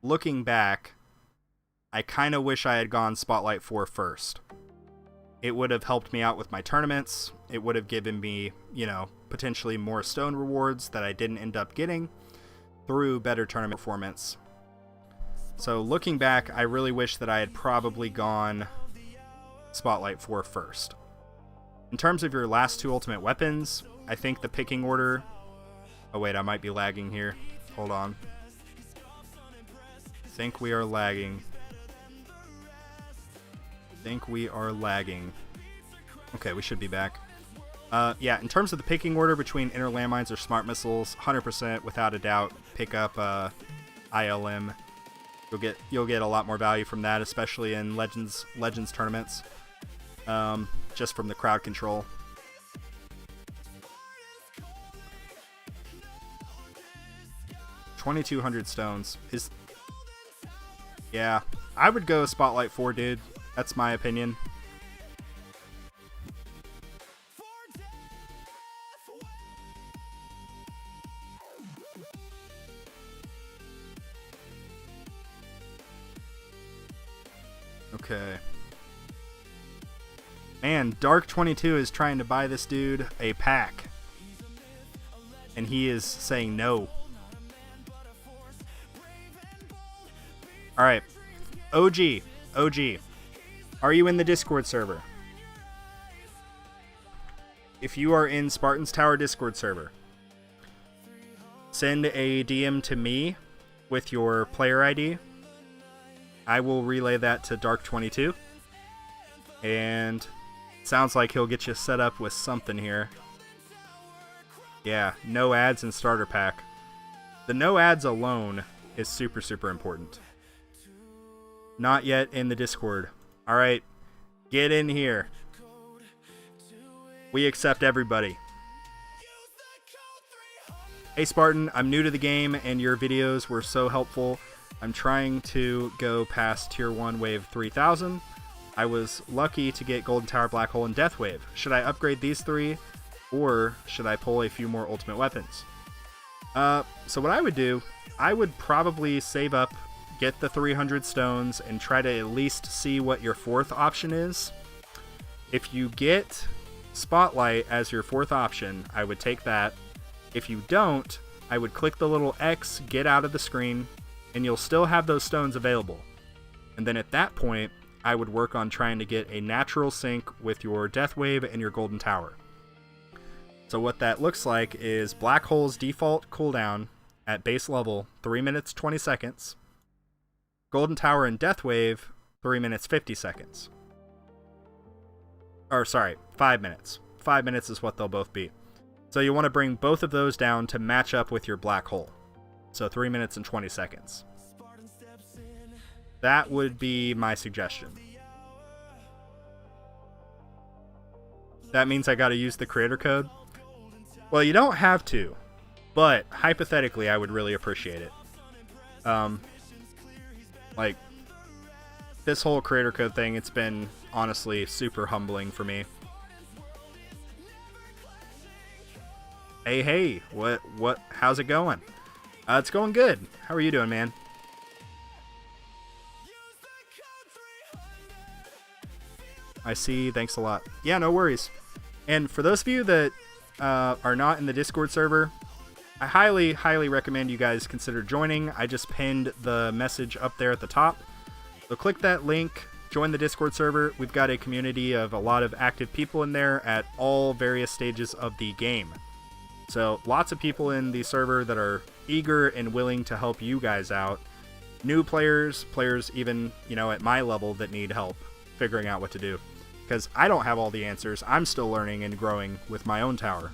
looking back, I kind of wish I had gone Spotlight 4 first. It would have helped me out with my tournaments. It would have given me, potentially more stone rewards that I didn't end up getting through better tournament performance. So looking back, I really wish that I had probably gone Spotlight 4 first. In terms of your last two ultimate weapons, I think the picking order... Oh wait, I might be lagging here. Hold on. I think we are lagging. Okay, we should be back. Yeah, in terms of the picking order between inner landmines or smart missiles, 100% without a doubt, pick up ILM. You'll get a lot more value from that, especially in Legends tournaments. Just from the crowd control. $2,200 stones is... Yeah, I would go Spotlight 4, dude. That's my opinion. Okay. Man, Dark22 is trying to buy this dude a pack. And he is saying no. Alright. OG. Are you in the Discord server? If you are in Spartan's Tower Discord server, send a DM to me with your player ID. I will relay that to Dark22. And sounds like he'll get you set up with something here. Yeah, no ads and starter pack. The no ads alone is super, super important. Not yet in the Discord. Alright, get in here. We accept everybody. Hey Spartan, I'm new to the game and your videos were so helpful. I'm trying to go past Tier 1 Wave 3000. I was lucky to get Golden Tower, Black Hole, and Death Wave. Should I upgrade these three, or should I pull a few more ultimate weapons? So what I would do, I would probably save up, get the 300 stones, and try to at least see what your fourth option is. If you get Spotlight as your fourth option, I would take that. If you don't, I would click the little X, get out of the screen, and you'll still have those stones available. And then at that point, I would work on trying to get a natural sync with your Death Wave and your Golden Tower. So what that looks like is Black Hole's default cooldown at base level, 3 minutes 20 seconds. Golden Tower and Death Wave, 3 minutes 50 seconds. Or sorry, 5 minutes. 5 minutes is what they'll both be. So you want to bring both of those down to match up with your Black Hole. So 3 minutes and 20 seconds. That would be my suggestion. That means I gotta use the creator code? Well, you don't have to, but hypothetically I would really appreciate it. Like, this whole creator code thing, it's been honestly super humbling for me. Hey, what, how's it going? It's going good. How are you doing, man? I see, thanks a lot. Yeah, no worries. And for those of you that are not in the Discord server, I highly, highly recommend you guys consider joining. I just pinned the message up there at the top. So click that link, join the Discord server. We've got a community of a lot of active people in there at all various stages of the game. So lots of people in the server that are eager and willing to help you guys out. New players even, at my level that need help figuring out what to do. Because I don't have all the answers. I'm still learning and growing with my own tower.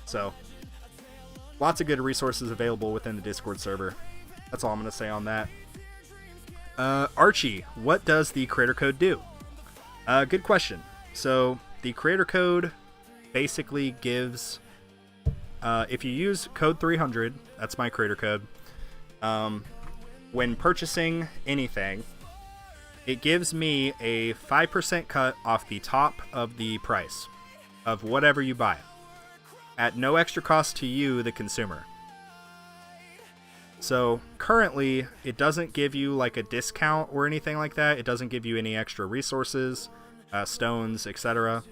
So, lots of good resources available within the Discord server. That's all I'm going to say on that. Archie, what does the creator code do? Good question. So, the creator code basically gives... if you use code 300, that's my creator code, when purchasing anything, it gives me a 5% cut off the top of the price of whatever you buy, at no extra cost to you, the consumer. So currently, it doesn't give you like a discount or anything like that. It doesn't give you any extra resources, stones, etc.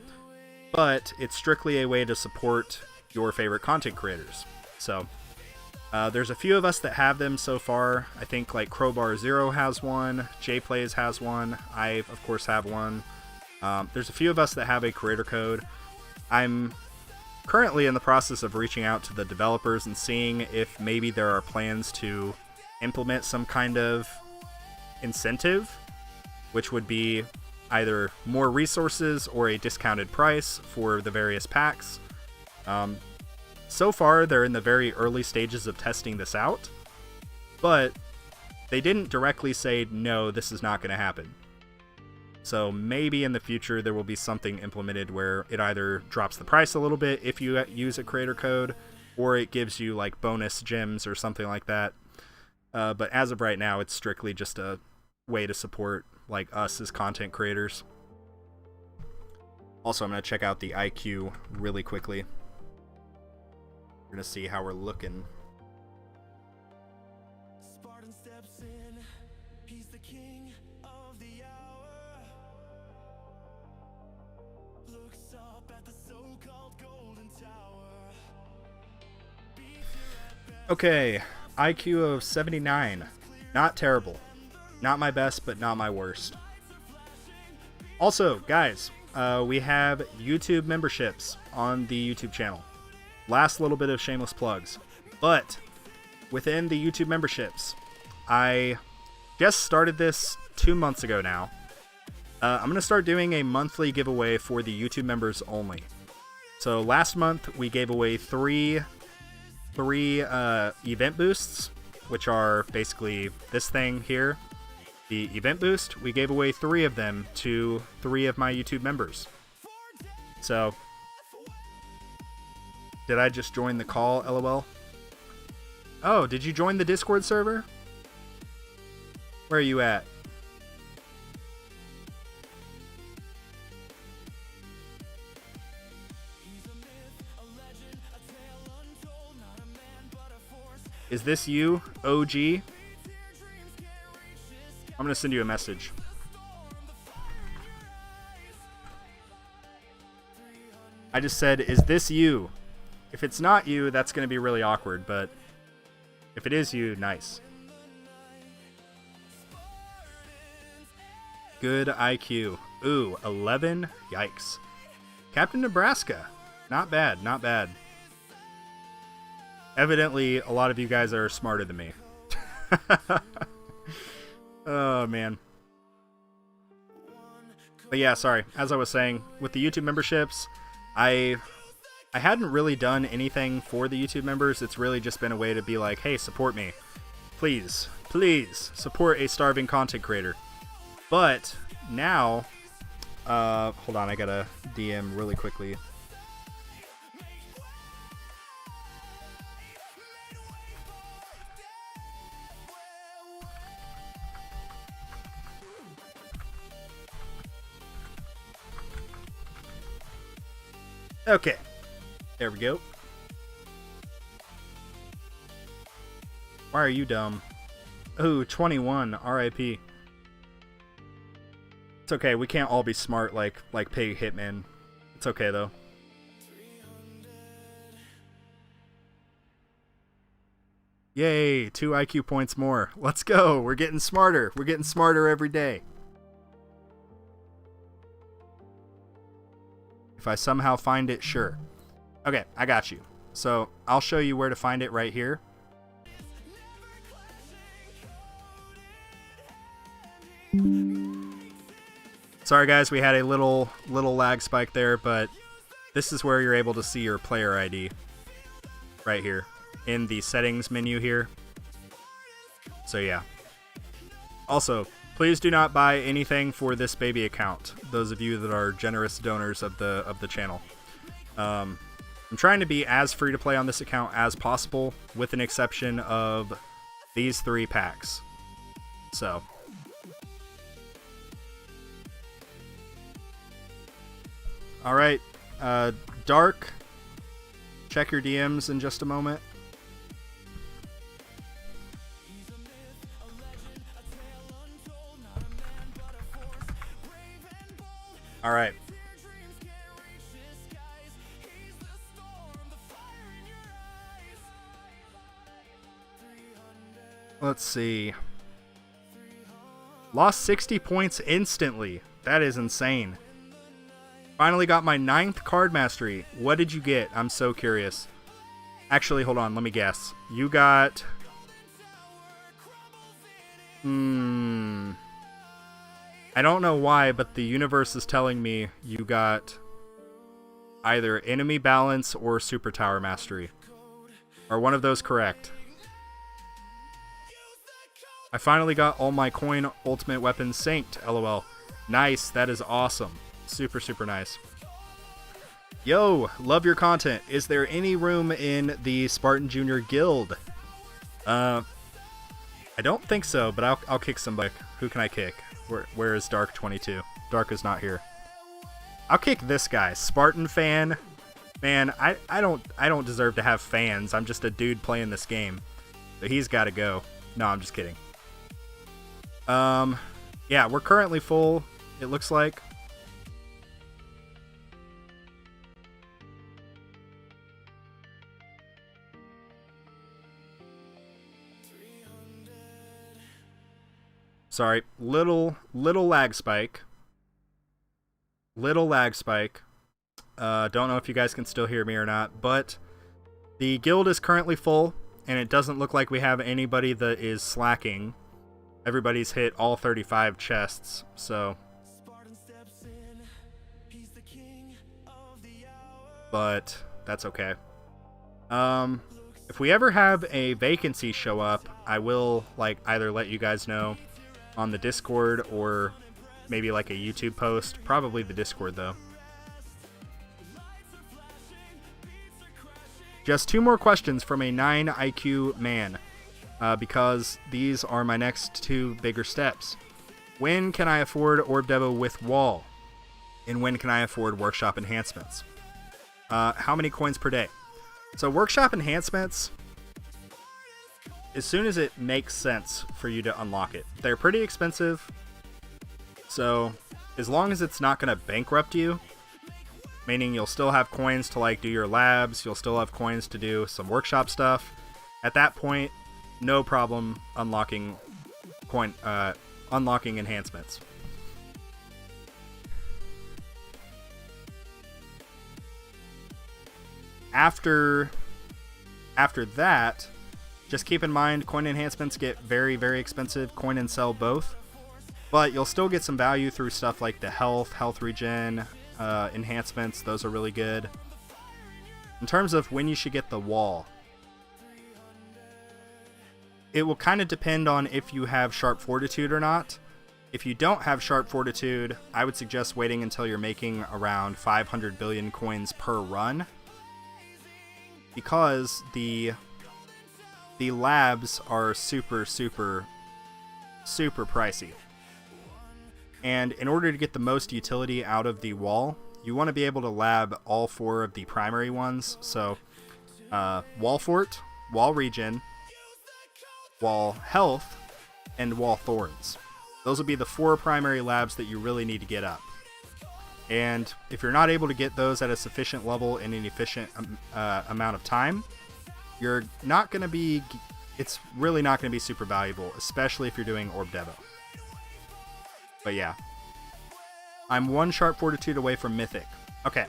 But it's strictly a way to support your favorite content creators. So there's a few of us that have them so far. I think like Crowbar Zero has one, JPlays has one, I of course have one. There's a few of us that have a creator code. I'm currently in the process of reaching out to the developers and seeing if maybe there are plans to implement some kind of incentive, which would be either more resources or a discounted price for the various packs. So far, they're in the very early stages of testing this out, but they didn't directly say, no, this is not going to happen. So maybe in the future there will be something implemented where it either drops the price a little bit if you use a creator code, or it gives you like bonus gems or something like that. But as of right now, it's strictly just a way to support like us as content creators. Also, I'm going to check out the IQ really quickly. We're going to see how we're looking. Spartan steps in, he's the king of the hour. Looks up at the so-called golden tower. Okay, IQ of 79. Not terrible. Not my best, but not my worst. Also, guys, we have YouTube memberships on the YouTube channel. Last little bit of shameless plugs. But within the YouTube memberships, I just started this 2 months ago now. I'm going to start doing a monthly giveaway for the YouTube members only. So last month we gave away three event boosts, which are basically this thing here. The event boost, we gave away 3 of them to 3 of my YouTube members. So, did I just join the call, LOL? Oh, did you join the Discord server? Where are you at? Is this you, OG? I'm gonna send you a message. I just said, is this you? If it's not you, that's gonna be really awkward, but if it is you, nice. Good IQ. Ooh, 11? Yikes. Captain Nebraska. Not bad, not bad. Evidently, a lot of you guys are smarter than me. Oh, man. But yeah, sorry. As I was saying, with the YouTube memberships, I hadn't really done anything for the YouTube members. It's really just been a way to be like, hey, support me. Please, please support a starving content creator. But now, hold on, I gotta DM really quickly. Okay, there we go. Why are you dumb? Ooh, 21, RIP. It's okay, we can't all be smart like Pig Hitman. It's okay though. Yay, 2 IQ points more. Let's go, we're getting smarter. We're getting smarter every day. If I somehow find it, sure. Okay, I got you. So I'll show you where to find it right here. Sorry guys, we had a little lag spike there, but this is where you're able to see your player ID. Right here. In the settings menu here. So yeah. Also, please do not buy anything for this baby account. Those of you that are generous donors of the channel. I'm trying to be as free to play on this account as possible, with an exception of these 3 packs. So, All right, Dark. Check your DMs in just a moment. All right. Let's see. Lost 60 points instantly. That is insane. Finally got my 9th card mastery. What did you get? I'm so curious. Actually, hold on. Let me guess. You got... I don't know why, but the universe is telling me you got either enemy balance or super tower mastery. Are one of those correct? I finally got all my coin ultimate weapons synced, lol. Nice, that is awesome. Super, super nice. Yo, love your content. Is there any room in the Spartan Junior Guild? I don't think so, but I'll kick somebody. Who can I kick? Where is Dark 22? Dark is not here. I'll kick this guy, Spartan fan. Man, I don't deserve to have fans. I'm just a dude playing this game. But he's got to go. No, I'm just kidding. Yeah, we're currently full, it looks like. Sorry, little lag spike. Little lag spike. Don't know if you guys can still hear me or not, but the guild is currently full, and it doesn't look like we have anybody that is slacking. Everybody's hit all 35 chests, so. But that's okay. If we ever have a vacancy show up, I will either let you guys know on the Discord or maybe like a YouTube post. Probably the Discord though. Just 2 more questions from a 9 IQ man, because these are my next 2 bigger steps. When can I afford Orb Devo with Wall? And when can I afford Workshop Enhancements? How many coins per day? So Workshop Enhancements, as soon as it makes sense for you to unlock it. They're pretty expensive, so as long as it's not going to bankrupt you, meaning you'll still have coins to do your labs, you'll still have coins to do some workshop stuff, at that point, no problem unlocking enhancements. After that, just keep in mind coin enhancements get very, very expensive, coin and sell both, but you'll still get some value through stuff like the health regen enhancements. Those are really good. In terms of when you should get the wall, it will kind of depend on if you have Sharp Fortitude or not. If you don't have Sharp Fortitude, I would suggest waiting until you're making around 500 billion coins per run, because the labs are super pricey. And in order to get the most utility out of the wall, you want to be able to lab all 4 of the primary ones. So Wall Fort, Wall Regen, Wall Health, and Wall Thorns. Those will be the 4 primary labs that you really need to get up. And if you're not able to get those at a sufficient level in an efficient amount of time, you're not going to be, it's really not going to be super valuable, especially if you're doing Orb Devo. But yeah, I'm 1 Sharp Fortitude away from Mythic. Okay,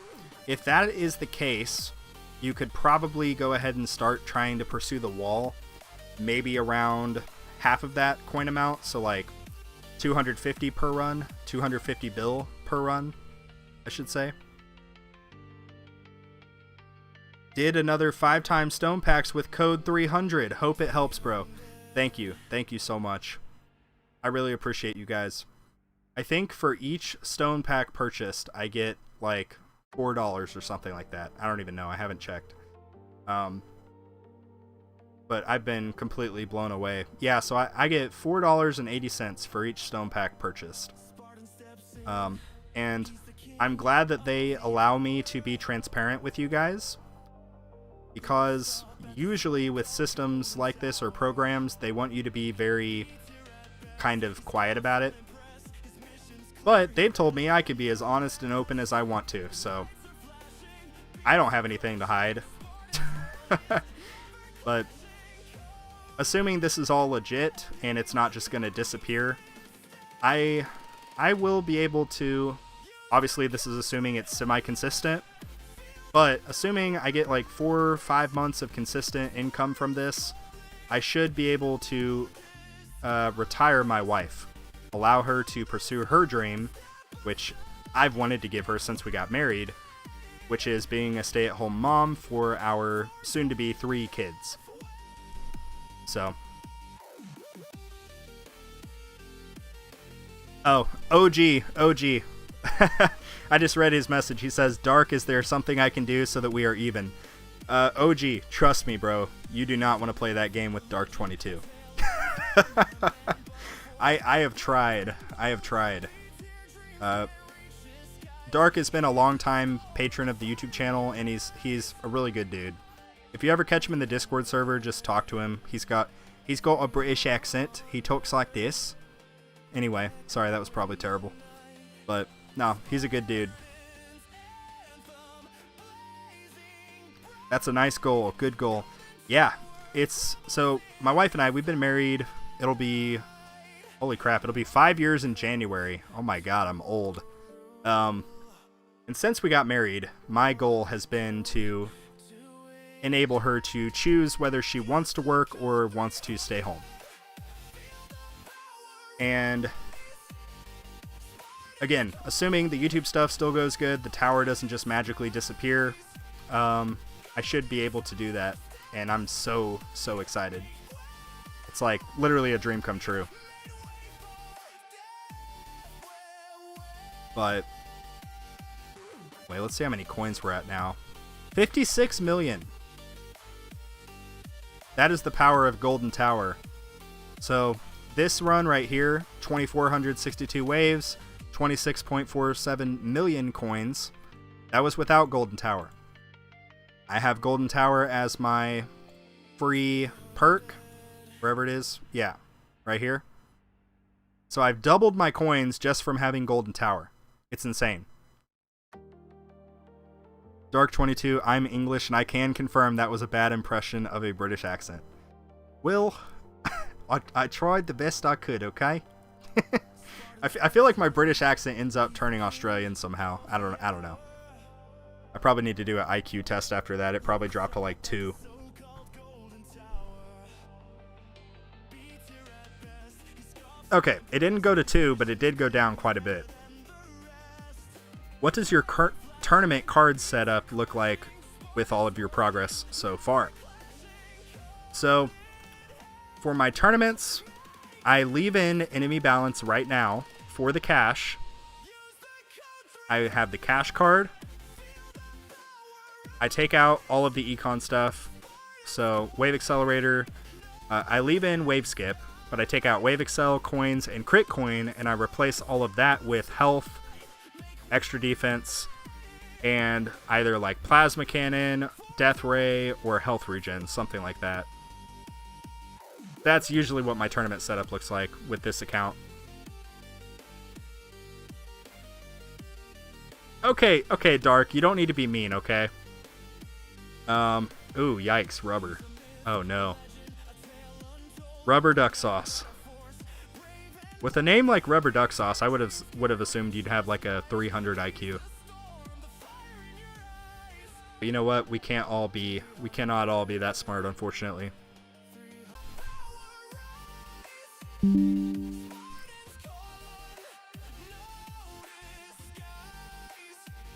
if that is the case, you could probably go ahead and start trying to pursue the wall, maybe around half of that coin amount, so 250 per run, 250 bill per run, I should say. Did another 5-time stone packs with code 300. Hope it helps, bro. Thank you so much. I really appreciate you guys. I think for each stone pack purchased, I get $4 or something like that. I don't even know. I haven't checked. But I've been completely blown away. Yeah, so I get $4.80 for each stone pack purchased. And I'm glad that they allow me to be transparent with you guys, because usually with systems like this or programs, they want you to be very kind of quiet about it. But they've told me I can be as honest and open as I want to, so I don't have anything to hide. But assuming this is all legit and it's not just going to disappear, I will be able to, obviously this is assuming it's semi-consistent, but assuming I get like 4 or 5 months of consistent income from this, I should be able to retire my wife, allow her to pursue her dream, which I've wanted to give her since we got married, which is being a stay-at-home mom for our soon-to-be 3 kids. So. Oh, OG. I just read his message. He says, Dark, is there something I can do so that we are even? OG, trust me, bro. You do not want to play that game with Dark 22. I have tried. Dark has been a long-time patron of the YouTube channel, and he's a really good dude. If you ever catch him in the Discord server, just talk to him. He's got a British accent. He talks like this. Anyway, sorry, that was probably terrible. But no, he's a good dude. That's a nice goal. Good goal. Yeah, so my wife and I, we've been married. It'll be, holy crap, it'll be 5 years in January. Oh my god, I'm old. And since we got married, my goal has been to enable her to choose whether she wants to work or wants to stay home. And again, assuming the YouTube stuff still goes good, the tower doesn't just magically disappear, I should be able to do that. And I'm so excited. It's like literally a dream come true. But wait, let's see how many coins we're at now. 56 million. That is the power of Golden Tower. So this run right here, 2,462 waves, 26.47 million coins. That was without Golden Tower. I have Golden Tower as my free perk, wherever it is. Yeah, right here. So I've doubled my coins just from having Golden Tower. It's insane. Dark22, I'm English, and I can confirm that was a bad impression of a British accent. Well, I tried the best I could, okay? I feel like my British accent ends up turning Australian somehow. I don't know. I probably need to do an IQ test after that. It probably dropped to like 2. Okay, it didn't go to 2, but it did go down quite a bit. What does your tournament card setup look like with all of your progress so far? So, for my tournaments, I leave in enemy balance right now for the cash. I have the cash card. I take out all of the econ stuff. So, wave accelerator. I leave in wave skip, but I take out wave excel, coins, and crit coin, and I replace all of that with health, extra defense, and either like plasma cannon, death ray, or health regen, something like that. That's usually what my tournament setup looks like with this account. Okay, Dark, you don't need to be mean, okay? Ooh, yikes, rubber. Oh no. Rubber duck sauce. With a name like Rubber Duck Sauce, I would have assumed you'd have like a 300 IQ. But you know what? We cannot all be that smart, unfortunately.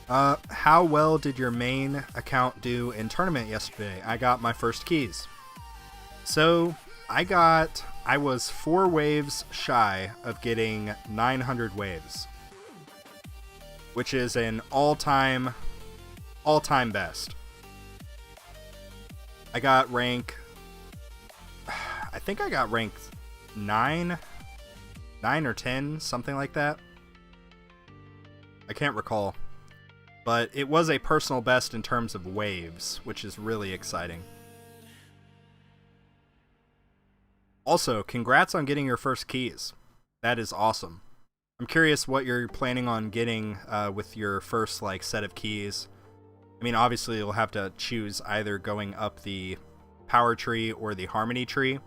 How well did your main account do in tournament yesterday? I got my first keys. So, I was 4 waves shy of getting 900 waves, which is an all-time best. I got rank, I think I got rank 9 or 10, something like that. I can't recall. but it was a personal best in terms of waves, which is really exciting. Also, congrats on getting your first keys. That is awesome. I'm curious what you're planning on getting with your first set of keys. I mean, obviously you'll have to choose either going up the power tree or the harmony tree.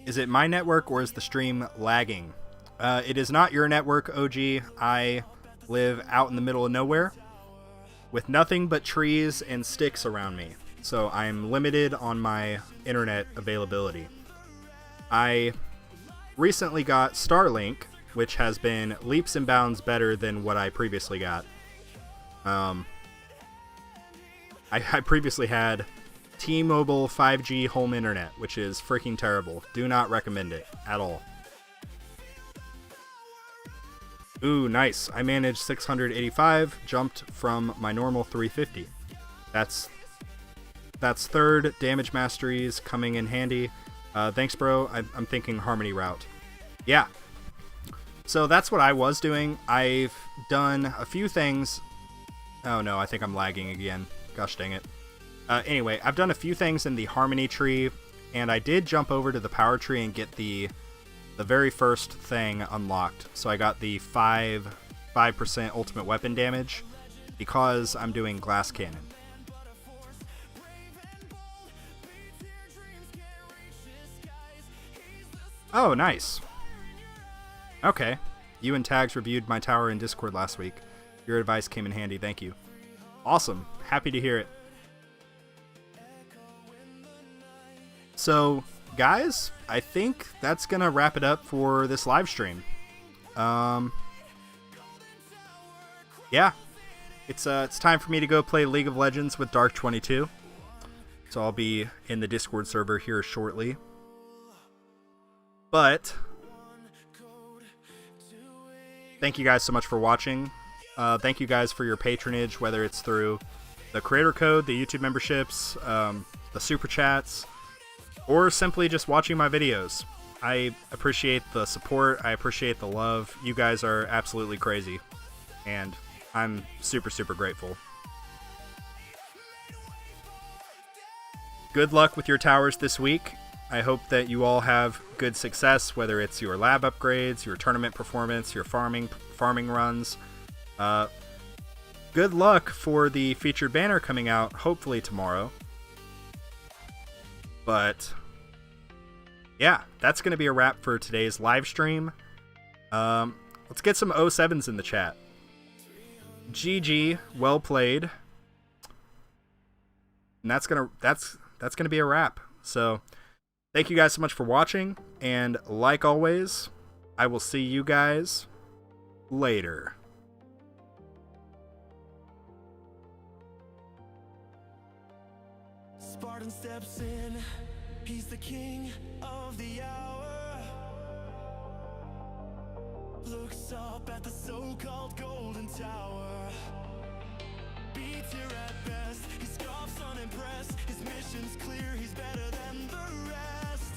Is it my network or is the stream lagging? It is not your network, OG. I live out in the middle of nowhere with nothing but trees and sticks around me, so I'm limited on my internet availability. I recently got Starlink, which has been leaps and bounds better than what I previously got. I previously had T-Mobile 5G home internet, which is freaking terrible. Do not recommend it at all. Ooh, nice. I managed 685, jumped from my normal 350. That's third. Damage masteries coming in handy. Thanks, bro. I'm thinking harmony route. Yeah. So that's what I was doing. I've done a few things. Oh no, I think I'm lagging again. Gosh dang it. Anyway, I've done a few things in the harmony tree, and I did jump over to the power tree and get the very first thing unlocked. So I got the 5% ultimate weapon damage because I'm doing glass cannon. Oh, nice. Okay. You and Tags reviewed my tower in Discord last week. Your advice came in handy. Thank you. Awesome. Happy to hear it. So, guys, I think that's going to wrap it up for this live stream. Yeah. It's time for me to go play League of Legends with Dark22. So I'll be in the Discord server here shortly. But thank you guys so much for watching. Thank you guys for your patronage, whether it's through the creator code, the YouTube memberships, the super chats, or simply just watching my videos. I appreciate the support. I appreciate the love. You guys are absolutely crazy, and I'm super, super grateful. Good luck with your towers this week. I hope that you all have good success, whether it's your lab upgrades, your tournament performance, your farming runs. Good luck for the featured banner coming out, hopefully tomorrow. But yeah, that's going to be a wrap for today's live stream. Let's get some 07s in the chat. GG, well played. And that's gonna be a wrap. So thank you guys so much for watching, and like always, I will see you guys later. Spartan steps in, he's the king of the hour. Looks up at the so-called golden tower. Beats here at best, he scoffs unimpressed. His mission's clear, he's better than